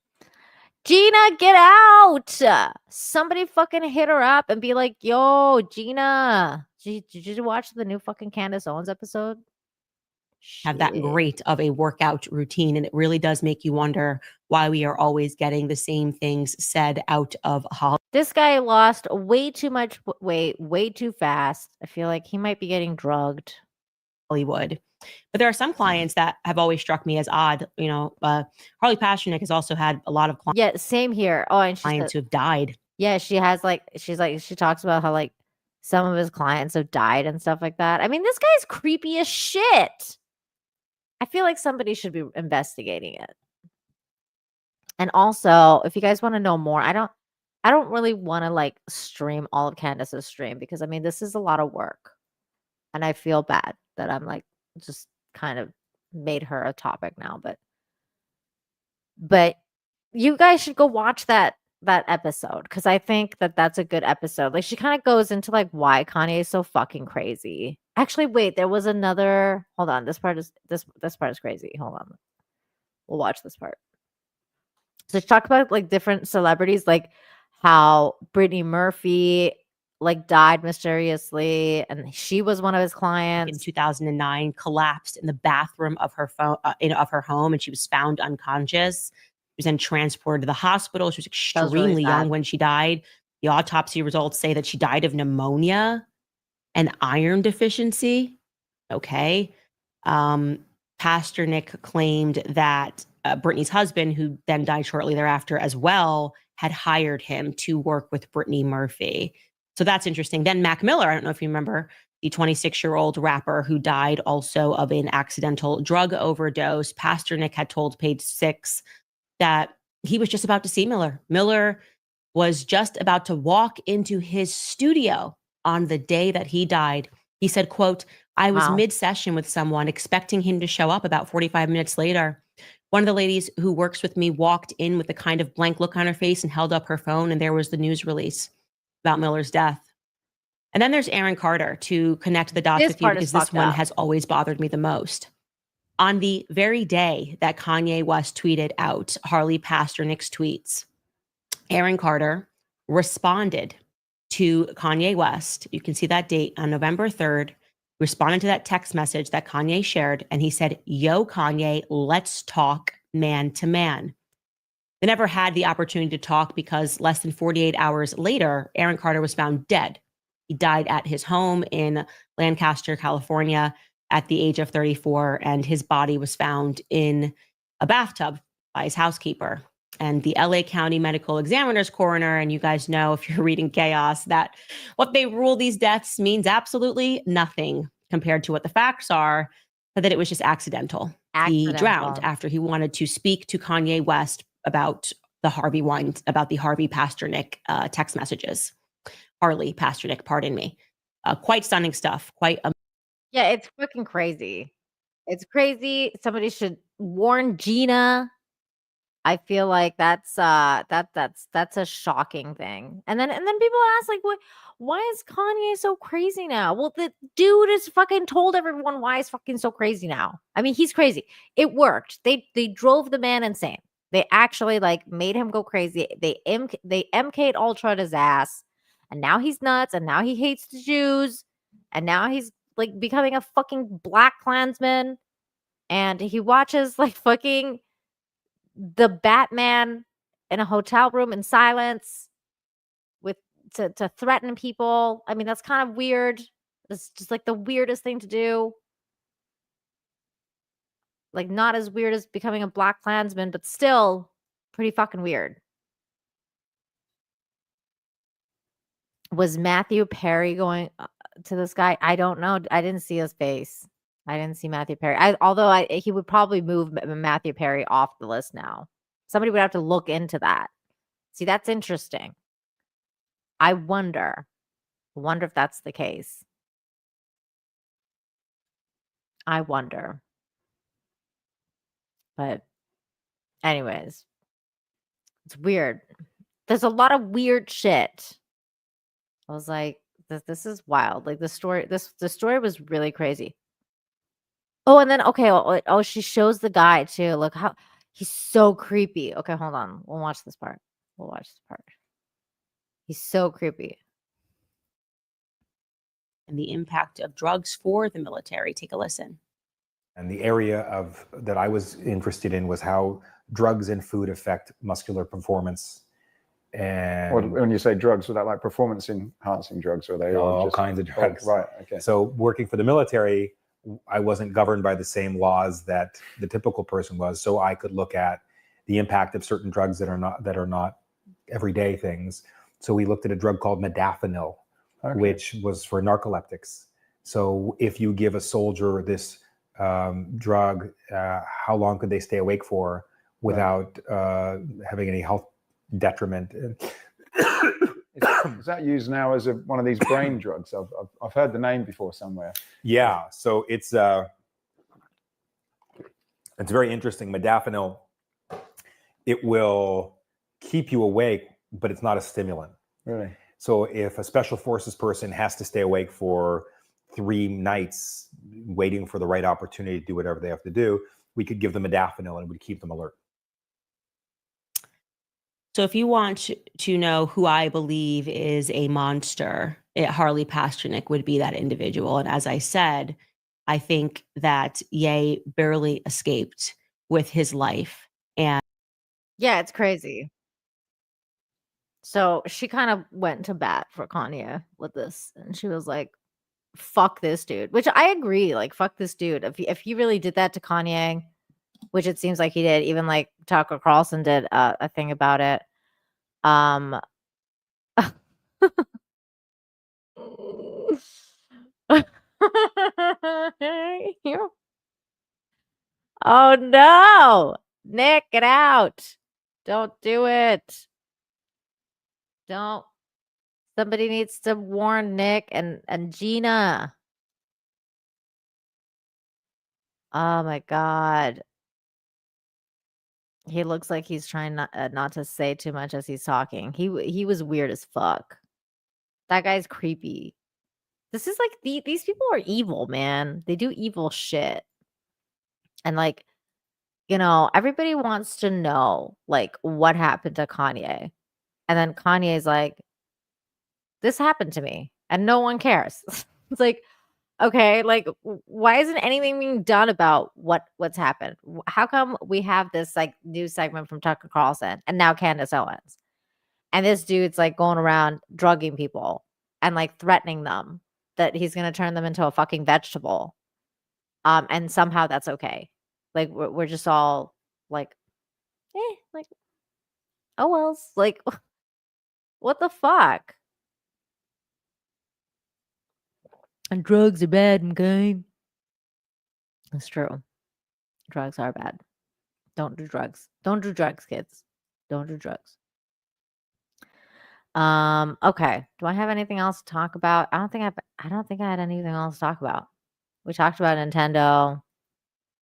Gina, get out. Somebody fucking hit her up and be like, yo, Gina. Did you watch the new fucking Candace Owens episode? Have that great of a workout routine, and it really does make you wonder why we are always getting the same things said out of Hollywood. This guy lost way too much weight, way too fast. I feel like he might be getting drugged. Hollywood. But there are some clients that have always struck me as odd. You know, Harley Pasternak has also had a lot of clients. Yeah, same here. Oh, and clients who have died. Yeah, she talks about how like some of his clients have died and stuff like that. I mean, this guy's creepy as shit. I feel like somebody should be investigating it. And also, if you guys want to know more, I don't really want to like stream all of Candace's stream because I mean, this is a lot of work. And I feel bad that I'm like just kind of made her a topic now, but But you guys should go watch that episode because I think that's a good episode. Like she kind of goes into like why Kanye is so fucking crazy. Actually, wait, there was another. Hold on, this part is crazy. Hold on, we'll watch this part. So she talked about like different celebrities, like how Brittany Murphy like died mysteriously, and she was one of his clients in 2009. Collapsed in the bathroom of her phone of her home, and she was found unconscious. She was then transported to the hospital. She was extremely young when she died. The autopsy results say that she died of pneumonia and iron deficiency. Okay. Pastor Nick claimed that Brittany's husband, who then died shortly thereafter as well, had hired him to work with Brittany Murphy. So that's interesting. Then Mac Miller, I don't know if you remember, the 26-year-old rapper who died also of an accidental drug overdose. Pastor Nick had told Page Six that he was just about to see Miller. Miller was just about to walk into his studio on the day that he died. He said, quote, I was mid-session with someone expecting him to show up about 45 minutes later. One of the ladies who works with me walked in with a kind of blank look on her face and held up her phone, and there was the news release about Miller's death. And then there's Aaron Carter to connect the dots with you, because this one has always bothered me the most. On the very day that Kanye West tweeted out Harley Pasternik's tweets, Aaron Carter responded to Kanye West. You can see that date on November 3rd, responded to that text message that Kanye shared. And he said, yo, Kanye, let's talk man to man. They never had the opportunity to talk because less than 48 hours later, Aaron Carter was found dead. He died at his home in Lancaster, California at the age of 34. And his body was found in a bathtub by his housekeeper. And the LA County Medical Examiner's coroner, and you guys know if you're reading Chaos, that what they rule these deaths means absolutely nothing compared to what the facts are, that it was just accidental. He drowned after he wanted to speak to Kanye West about the Harvey Pasternik text messages. Harley Pasternik, pardon me. Quite stunning stuff. Yeah, it's fucking crazy. It's crazy. Somebody should warn Gina. I feel like that's a shocking thing. And then people ask like, why is Kanye so crazy now? Well, the dude has fucking told everyone why he's fucking so crazy now. I mean, he's crazy. It worked. They drove the man insane. They actually like made him go crazy. They MK'd Ultra his ass, and now he's nuts. And now he hates the Jews, and now he's like becoming a fucking Black Klansman, and he watches like fucking the Batman in a hotel room in silence with to threaten people. I mean, that's kind of weird. It's just like the weirdest thing to do. Like not as weird as becoming a Black Klansman, but still pretty fucking weird. Was Matthew Perry going to this guy? I don't know. I didn't see his face. I didn't see Matthew Perry. Although he would probably move Matthew Perry off the list now. Somebody would have to look into that. See, that's interesting. I wonder if that's the case. I wonder. But anyways, it's weird. There's a lot of weird shit. I was like, this is wild. Like the story was really crazy. Oh, and then okay, she shows the guy too. Look how he's so creepy. Okay, hold on. We'll watch this part. He's so creepy. And the impact of drugs for the military. Take a listen. And the area that I was interested in was how drugs and food affect muscular performance. And when you say drugs, was that like performance enhancing drugs, or are they all kinds of drugs? Oh, right. Okay. So working for the military, I wasn't governed by the same laws that the typical person was. So I could look at the impact of certain drugs that are not everyday things. So we looked at a drug called modafinil, which was for narcoleptics. So if you give a soldier this drug, how long could they stay awake for without having any health detriment? Is that used now as one of these brain drugs? I've heard the name before somewhere. Yeah, so it's very interesting. Modafinil it will keep you awake, but it's not a stimulant. Really? So if a special forces person has to stay awake for 3 nights waiting for the right opportunity to do whatever they have to do, we could give them modafinil and it would keep them alert. So if you want to know who I believe is a monster, Harley Pasternak would be that individual. And as I said, I think that Ye barely escaped with his life. And Yeah, it's crazy. So she kind of went to bat for Kanye with this, and she was like, "Fuck this dude," which I agree. Like, fuck this dude. If he really did that to Kanye, which it seems like he did, even like Tucker Carlson did a thing about it. Oh no, Nick, get out! Don't do it. Don't. Somebody needs to warn Nick and Gina. Oh my god. He looks like he's trying not to say too much as he's talking. He was weird as fuck. That guy's creepy. This is like these people are evil, man. They do evil shit. And like, you know, everybody wants to know like what happened to Kanye. And then Kanye's like, this happened to me and no one cares. It's like, okay, like why isn't anything being done about what's happened? How come we have this like news segment from Tucker Carlson and now Candace Owens? And this dude's like going around drugging people and like threatening them that he's going to turn them into a fucking vegetable. And somehow that's okay. Like we're just all like, like, oh wells, like what the fuck? And drugs are bad, okay? That's true. Drugs are bad. Don't do drugs. Don't do drugs, kids. Don't do drugs. Okay. Do I have anything else to talk about? I don't think I had anything else to talk about. We talked about Nintendo.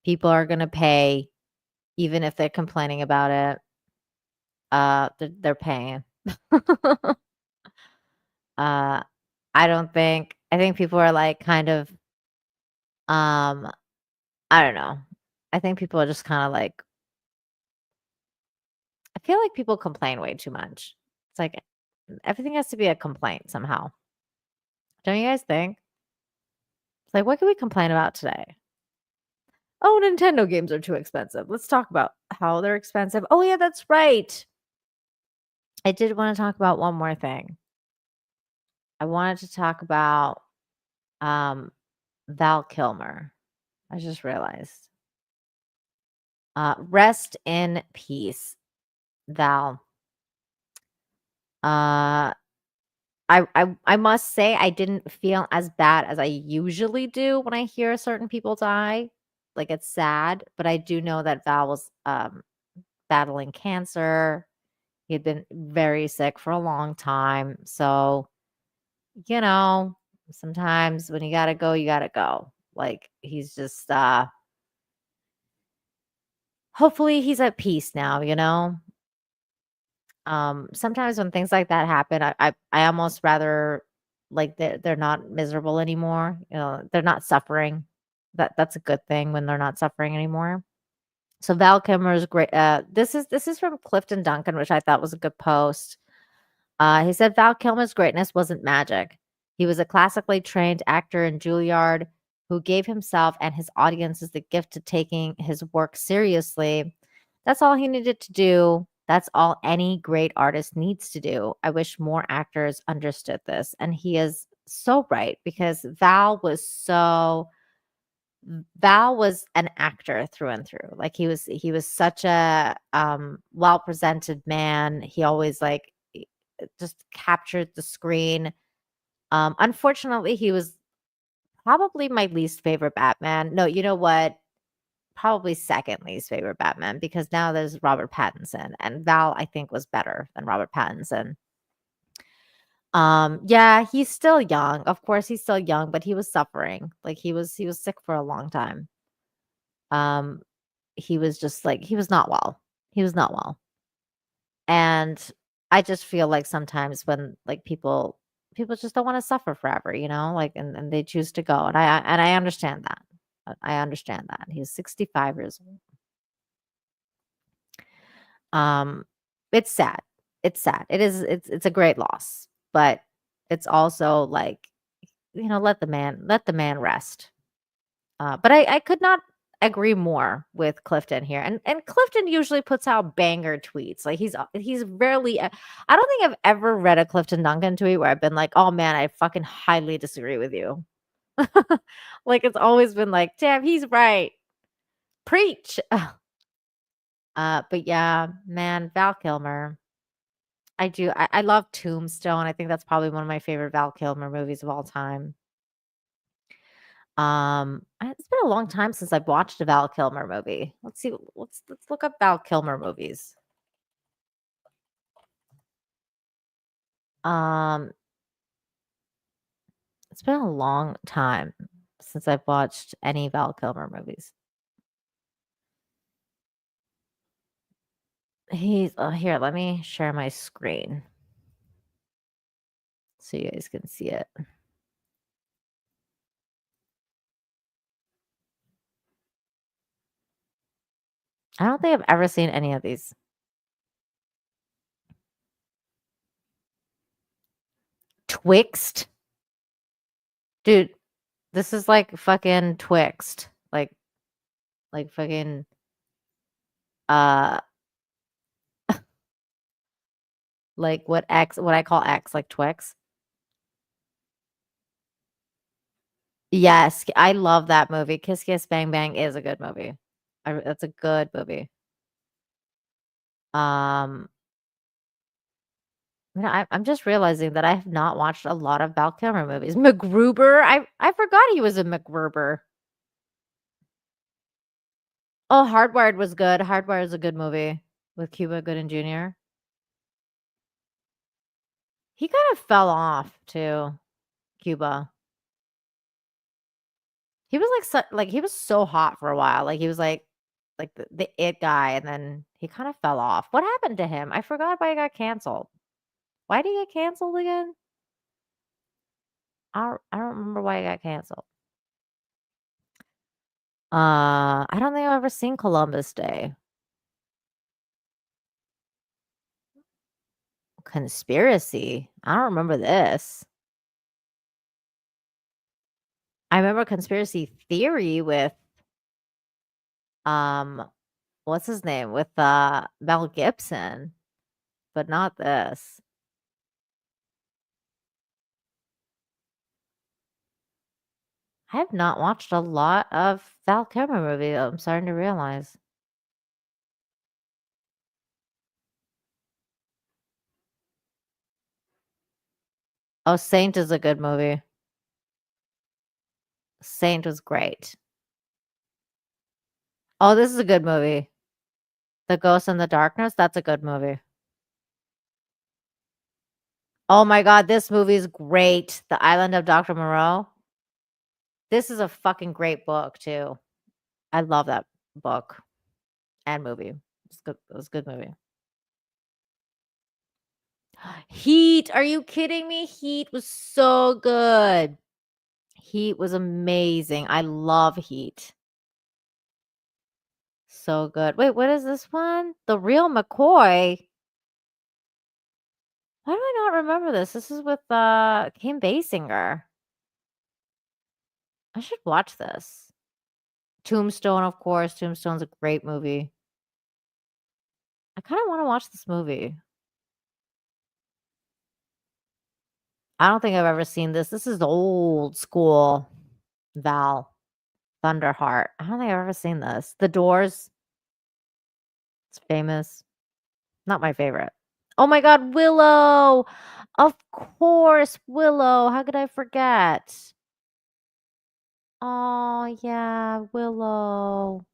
People are gonna pay, even if they're complaining about it. They're paying. I think people are like kind of I don't know. I think people are just kind of like I feel like people complain way too much. It's like everything has to be a complaint somehow. Don't you guys think? It's like, what can we complain about today? Oh, Nintendo games are too expensive. Let's talk about how they're expensive. Oh, yeah, that's right. I did want to talk about one more thing. I wanted to talk about Val Kilmer. I just realized. Rest in peace, Val. I must say I didn't feel as bad as I usually do when I hear certain people die. Like it's sad, but I do know that Val was battling cancer. He had been very sick for a long time. So, you know, sometimes when you gotta go, you gotta go. Like he's just hopefully he's at peace now, you know. Sometimes when things like that happen, I almost rather like they're not miserable anymore. You know, they're not suffering. That's a good thing when they're not suffering anymore. So Val Kilmer is great. This is from Clifton Duncan, which I thought was a good post. He said Val Kilmer's greatness wasn't magic. He was a classically trained actor in Juilliard who gave himself and his audiences the gift of taking his work seriously. That's all he needed to do. That's all any great artist needs to do. I wish more actors understood this. And he is so right because Val was an actor through and through. Like he was such a well-presented man. He always like just captured the screen. Unfortunately, he was probably my least favorite Batman. No, you know what? Probably second least favorite Batman because now there's Robert Pattinson and Val I think was better than Robert Pattinson. Yeah, he's still young. Of course he's still young, but he was suffering. Like he was sick for a long time. He was just like he was not well. He was not well. And I just feel like sometimes when like people just don't want to suffer forever, like and they choose to go. And I understand that. I understand that. He's 65 years old. It's sad. It's sad. It's a great loss, but it's also like, let the man rest. But I could not agree more with Clifton here. And Clifton usually puts out banger tweets. Like he's rarely I don't think I've ever read a Clifton Duncan tweet where I've been like, "Oh man, I fucking highly disagree with you." Like it's always been like, "Damn, he's right. Preach." But yeah, man, Val Kilmer. I love Tombstone. I think that's probably one of my favorite Val Kilmer movies of all time. It's been a long time since I've watched a Val Kilmer movie. Let's see. Let's look up Val Kilmer movies. It's been a long time since I've watched any Val Kilmer movies. He's here. Let me share my screen so you guys can see it. I don't think I've ever seen any of these. Twixt? Dude, this is like fucking Twixt. Like fucking like what I call X, like Twix. Yes, I love that movie. Kiss Kiss Bang Bang is a good movie. That's a good movie. I'm just realizing that I have not watched a lot of Val Kilmer movies. MacGruber, I forgot he was a MacGruber. Oh, Hardwired was good. Hardwired is a good movie with Cuba Gooding Jr. He kind of fell off too, Cuba. He was like he was so hot for a while. Like he was like the it guy, and then he kind of fell off. What happened to him? I forgot why he got canceled. Why did he get canceled again? I don't remember why he got canceled. I don't think I've ever seen Columbus Day. Conspiracy. I don't remember this. I remember Conspiracy Theory with what's his name? With Mel Gibson, but not this. I have not watched a lot of Val Kilmer movies. I'm starting to realize. Oh, Saint is a good movie. Saint was great. Oh, this is a good movie. The Ghost in the Darkness, that's a good movie. Oh my god, this movie is great. The Island of Dr. Moreau. This is a fucking great book too. I love that book and movie. It's good. It was a good movie. Heat. Are you kidding me? Heat was so good. Heat was amazing. I love Heat. So good. Wait, what is this one? The Real McCoy. Why do I not remember this? This is with Kim Basinger. I should watch this. Tombstone, of course. Tombstone's a great movie. I kind of want to watch this movie. I don't think I've ever seen this. This is old school Val Thunderheart. I don't think I've ever seen this. The Doors. It's famous. Not my favorite. Oh my god, Willow. Of course, Willow. How could I forget? Oh, yeah, Willow.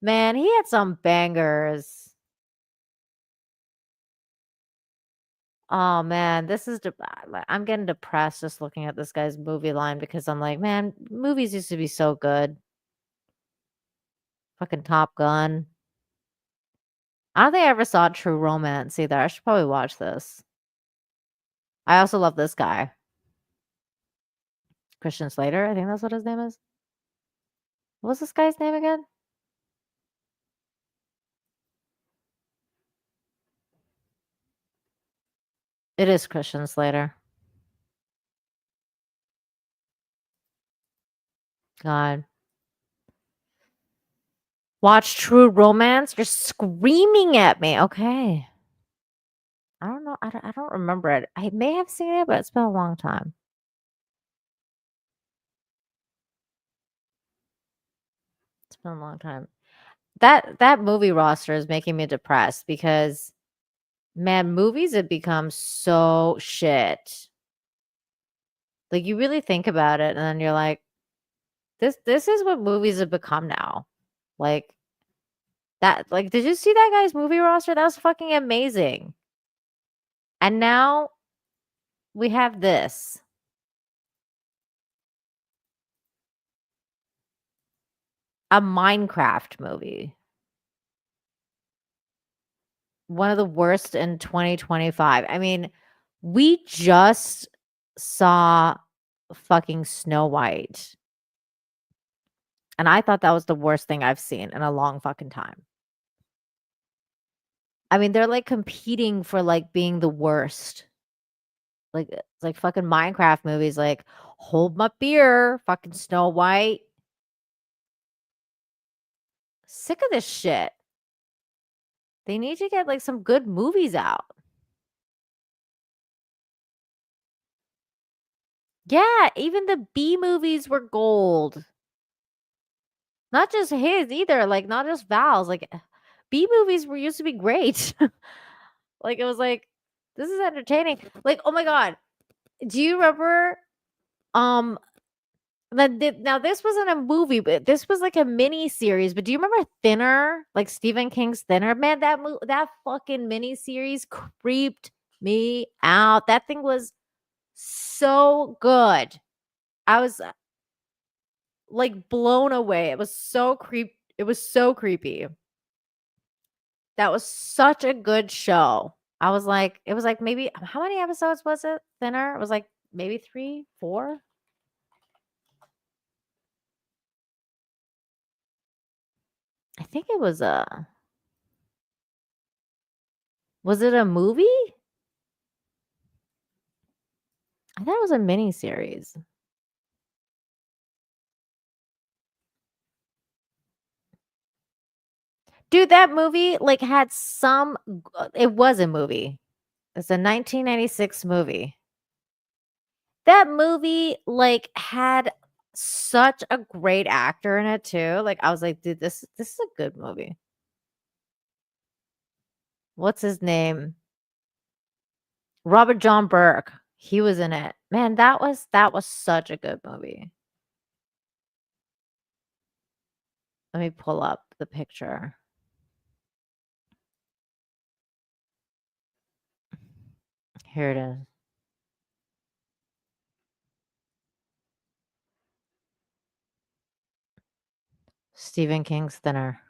Man, he had some bangers. Oh man, this is I'm getting depressed just looking at this guy's movie line because I'm like, man, movies used to be so good. Fucking Top Gun. I don't think I ever saw True Romance either. I should probably watch this. I also love this guy. Christian Slater, I think that's what his name is. What's this guy's name again? It is Christian Slater. God. Watch True Romance? You're screaming at me. Okay. I don't know. I don't remember it. I may have seen it, but it's been a long time. It's been a long time. That movie roster is making me depressed because, man, movies have become so shit. Like, you really think about it, and then you're like, this is what movies have become now. Like, did you see that guy's movie roster? That was fucking amazing. And now we have this. A Minecraft movie. One of the worst in 2025. I mean, we just saw fucking Snow White. And I thought that was the worst thing I've seen in a long fucking time. I mean, they're like competing for like being the worst. Like it's like fucking Minecraft movies, like Hold My Beer, fucking Snow White. Sick of this shit. They need to get like some good movies out. Yeah, even the B movies were gold. Not just his either, like not just Val's. Like B movies were used to be great. Like it was like, this is entertaining. Like, oh my god. Do you remember now this wasn't a movie, but this was like a mini series. But do you remember Thinner? Like Stephen King's Thinner? Man, that fucking mini series creeped me out. That thing was so good. I was like blown away. It was so creepy. That was such a good show. I was like, it was like maybe how many episodes was it? Thinner? It was like maybe 3, 4. I think it was was it a movie? I thought it was a mini series. Dude, that movie like had some it was a movie. It's a 1996 movie. That movie like had such a great actor in it too. Like I was like, dude, this is a good movie. What's his name? Robert John Burke. He was in it. Man, that was such a good movie. Let me pull up the picture. Here it is. Stephen King's Thinner.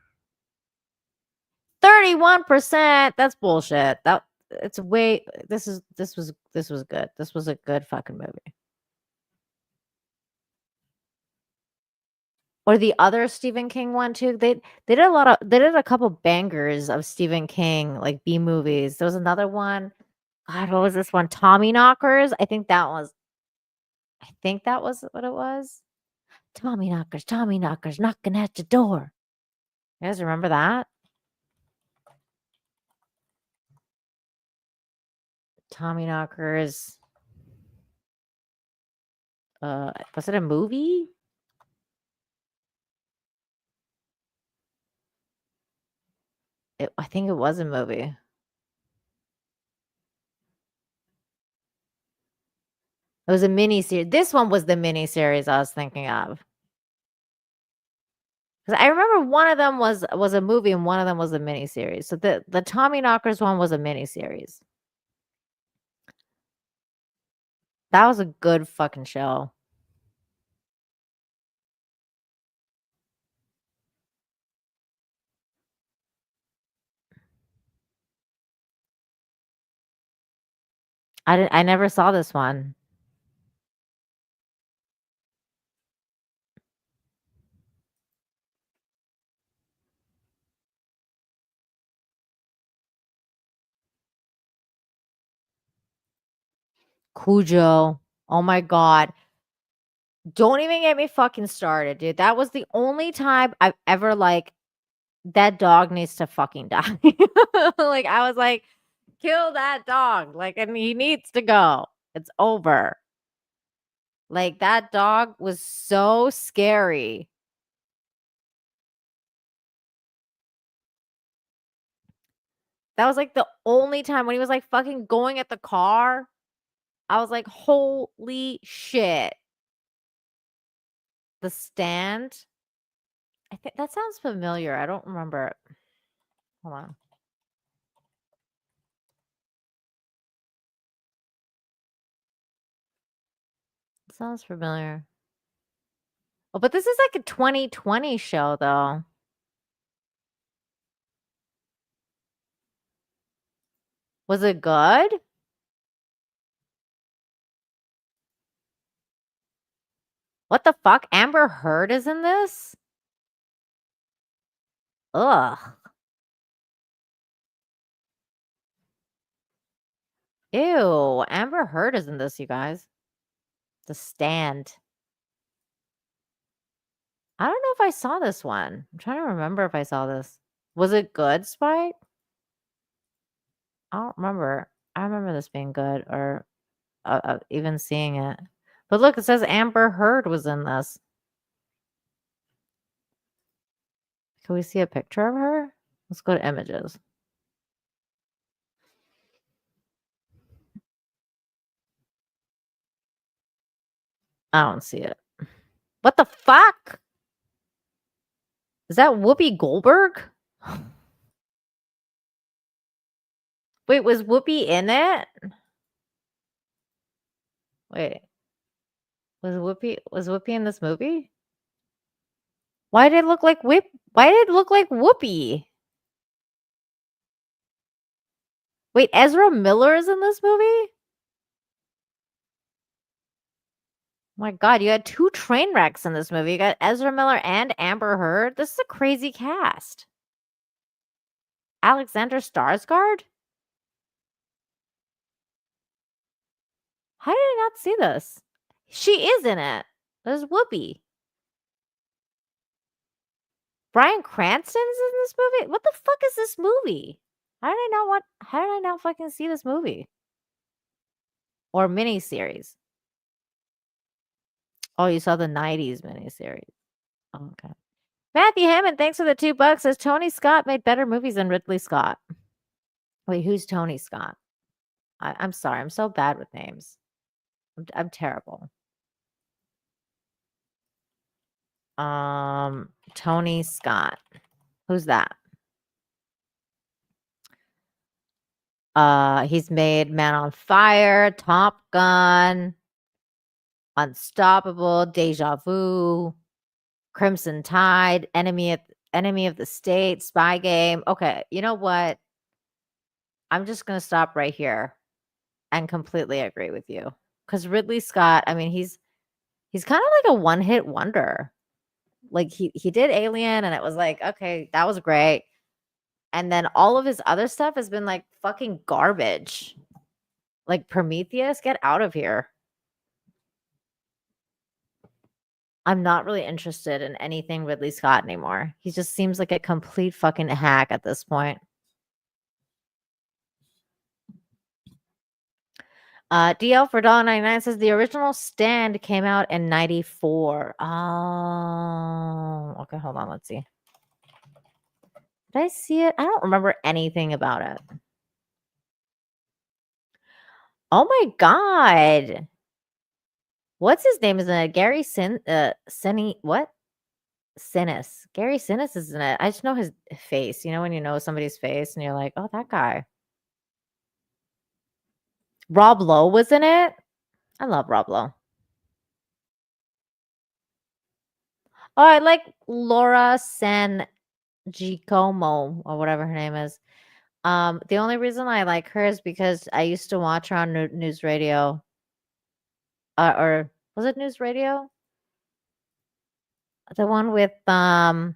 31%. That's bullshit. This was good. This was a good fucking movie. Or the other Stephen King one too. They did a couple bangers of Stephen King, like B movies. There was another one. God, what was this one? Tommy Knockers. I think that was what it was. Tommy Knockers, knocking at your door. You guys remember that? Tommy Knockers. Was it a movie? I think it was a movie. It was a mini series. This one was the mini series I was thinking of. Because I remember one of them was a movie and one of them was a mini series. So the Tommy Knockers one was a mini series. That was a good fucking show. I never saw this one. Cujo. Oh my god. Don't even get me fucking started, dude. That was the only time I've ever like that dog needs to fucking die. Like I was like, kill that dog. Like, and he needs to go. It's over. Like that dog was so scary. That was like the only time when he was like fucking going at the car. I was like, holy shit. The Stand. I think that sounds familiar. I don't remember it. Hold on. Sounds familiar. Oh, but this is like a 2020 show, though. Was it good? What the fuck? Amber Heard is in this? Ugh. Ew. Amber Heard is in this, you guys. The Stand. I don't know if I saw this one. I'm trying to remember if I saw this. Was it good, Spike? I don't remember. I remember this being good or even seeing it. But look, it says Amber Heard was in this. Can we see a picture of her? Let's go to images. I don't see it. What the fuck? Is that Whoopi Goldberg? Wait, was Whoopi in it? Wait. Was Whoopi in this movie? Why did it look like Whoopi? Wait, Ezra Miller is in this movie? My god, you had 2 train wrecks in this movie. You got Ezra Miller and Amber Heard. This is a crazy cast. Alexander Skarsgård? How did I not see this? She is in it. There's Whoopi. Bryan Cranston's in this movie? What the fuck is this movie? How did I not fucking see this movie? Or miniseries? Oh, you saw the 90s miniseries. Oh, okay. Matthew Hammond, thanks for the $2. Says Tony Scott made better movies than Ridley Scott. Wait, who's Tony Scott? I'm sorry. I'm so bad with names. I'm terrible. Tony Scott. Who's that? He's made Man on Fire, Top Gun, Unstoppable, Deja Vu, Crimson Tide, Enemy of the State, Spy Game. Okay, you know what? I'm just gonna stop right here and completely agree with you. Because Ridley Scott, I mean, he's kind of like a one-hit wonder. Like he did Alien, and it was like, okay, that was great. And then all of his other stuff has been like fucking garbage. Like Prometheus, get out of here. I'm not really interested in anything Ridley Scott anymore. He just seems like a complete fucking hack at this point. DL for $1.99 says the original Stand came out in 94. Oh, okay, hold on. Let's see. Did I see it? I don't remember anything about it. Oh my god. What's his name? Isn't it Gary what? Sinise. Gary Sinise is in it. I just know his face. You know when you know somebody's face and you're like, oh, that guy. Rob Lowe was in it. I love Rob Lowe. Oh, I like Laura San Giacomo or whatever her name is. The only reason I like her is because I used to watch her on News Radio. Or was it News Radio? The one with God,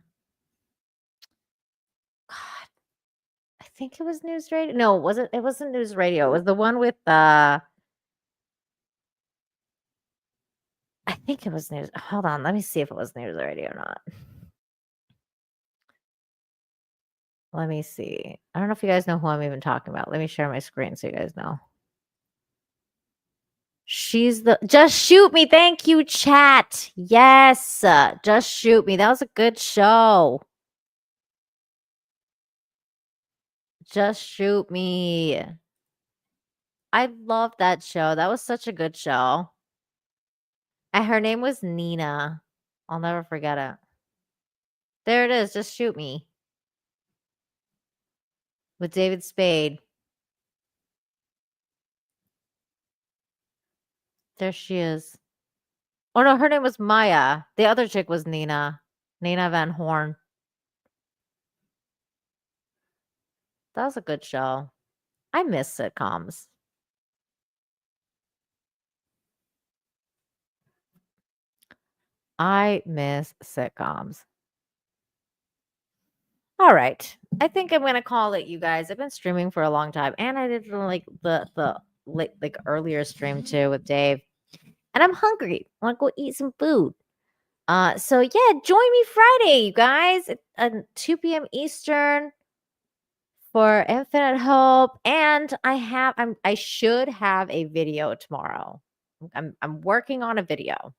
I think it was News Radio. No, it wasn't News Radio. It was the one with I think it was News. Hold on, let me see if it was News Radio or not. Let me see. I don't know if you guys know who I'm even talking about. Let me share my screen so you guys know. She's the Just Shoot Me. Thank you, chat. Yes. Just Shoot Me. That was a good show. Just Shoot Me. I love that show. That was such a good show. And her name was Nina. I'll never forget it. There it is. Just Shoot Me. With David Spade. There she is. Oh no, her name was Maya. The other chick was Nina. Nina Van Horn. That was a good show. I miss sitcoms. I miss sitcoms. All right. I think I'm gonna call it, you guys. I've been streaming for a long time, and I did like the like earlier stream too with Dave. And I'm hungry. I want to go eat some food. So yeah, join me Friday, you guys, at 2 p.m. Eastern for Infinite Hope. And I should have a video tomorrow. I'm working on a video.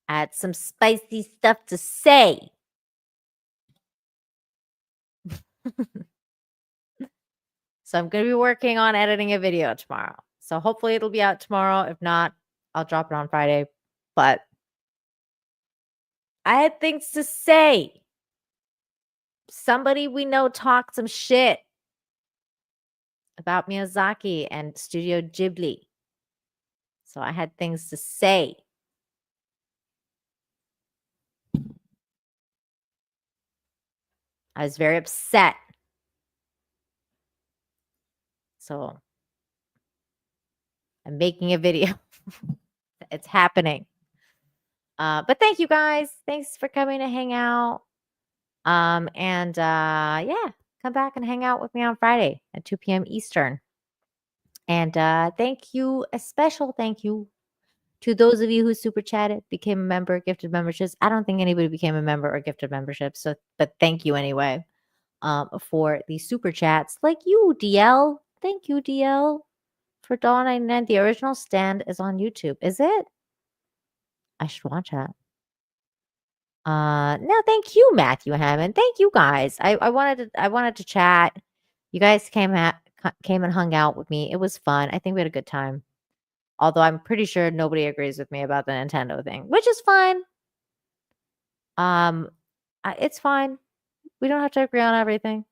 I had some spicy stuff to say. So I'm going to be working on editing a video tomorrow. So hopefully it'll be out tomorrow. If not, I'll drop it on Friday. But I had things to say. Somebody we know talked some shit about Miyazaki and Studio Ghibli. So I had things to say. I was very upset. So I'm making a video. It's happening. But thank you guys. Thanks for coming to hang out. Yeah, come back and hang out with me on Friday at 2 p.m. Eastern. And thank you, a special thank you to those of you who super chatted, became a member, gifted memberships. I don't think anybody became a member or gifted memberships. So, but thank you anyway for the super chats. Like you, DL. Thank you, DL, for $1.99. The original stand is on YouTube. Is it? I should watch that. No, thank you, Matthew Hammond. Thank you guys. I wanted to chat. You guys came and hung out with me. It was fun. I think we had a good time. Although I'm pretty sure nobody agrees with me about the Nintendo thing, which is fine. It's fine. We don't have to agree on everything.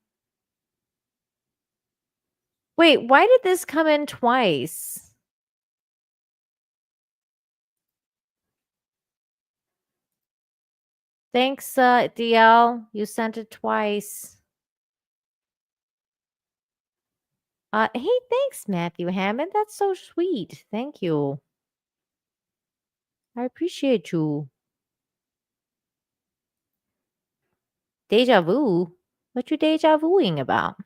Wait, why did this come in twice? Thanks, DL. You sent it twice. Hey, thanks, Matthew Hammond. That's so sweet. Thank you. I appreciate you. Deja vu? What you deja vuing about?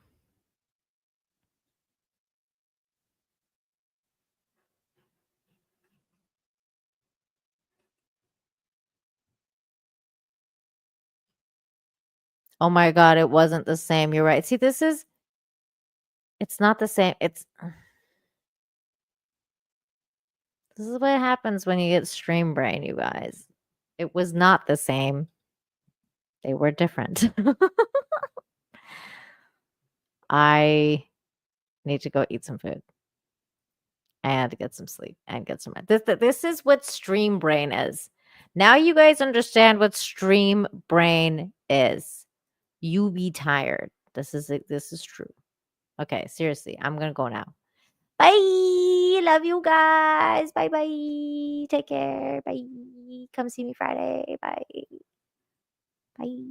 Oh my God, it wasn't the same. You're right. See, it's not the same. This is what happens when you get stream brain, you guys. It was not the same. They were different. I need to go eat some food and get some sleep and get some rest. This is what stream brain is. Now you guys understand what stream brain is. You be tired. This is true. Okay, seriously, I'm gonna go now. Bye. Love you guys. Bye bye. Take care. Bye. Come see me Friday. Bye. Bye.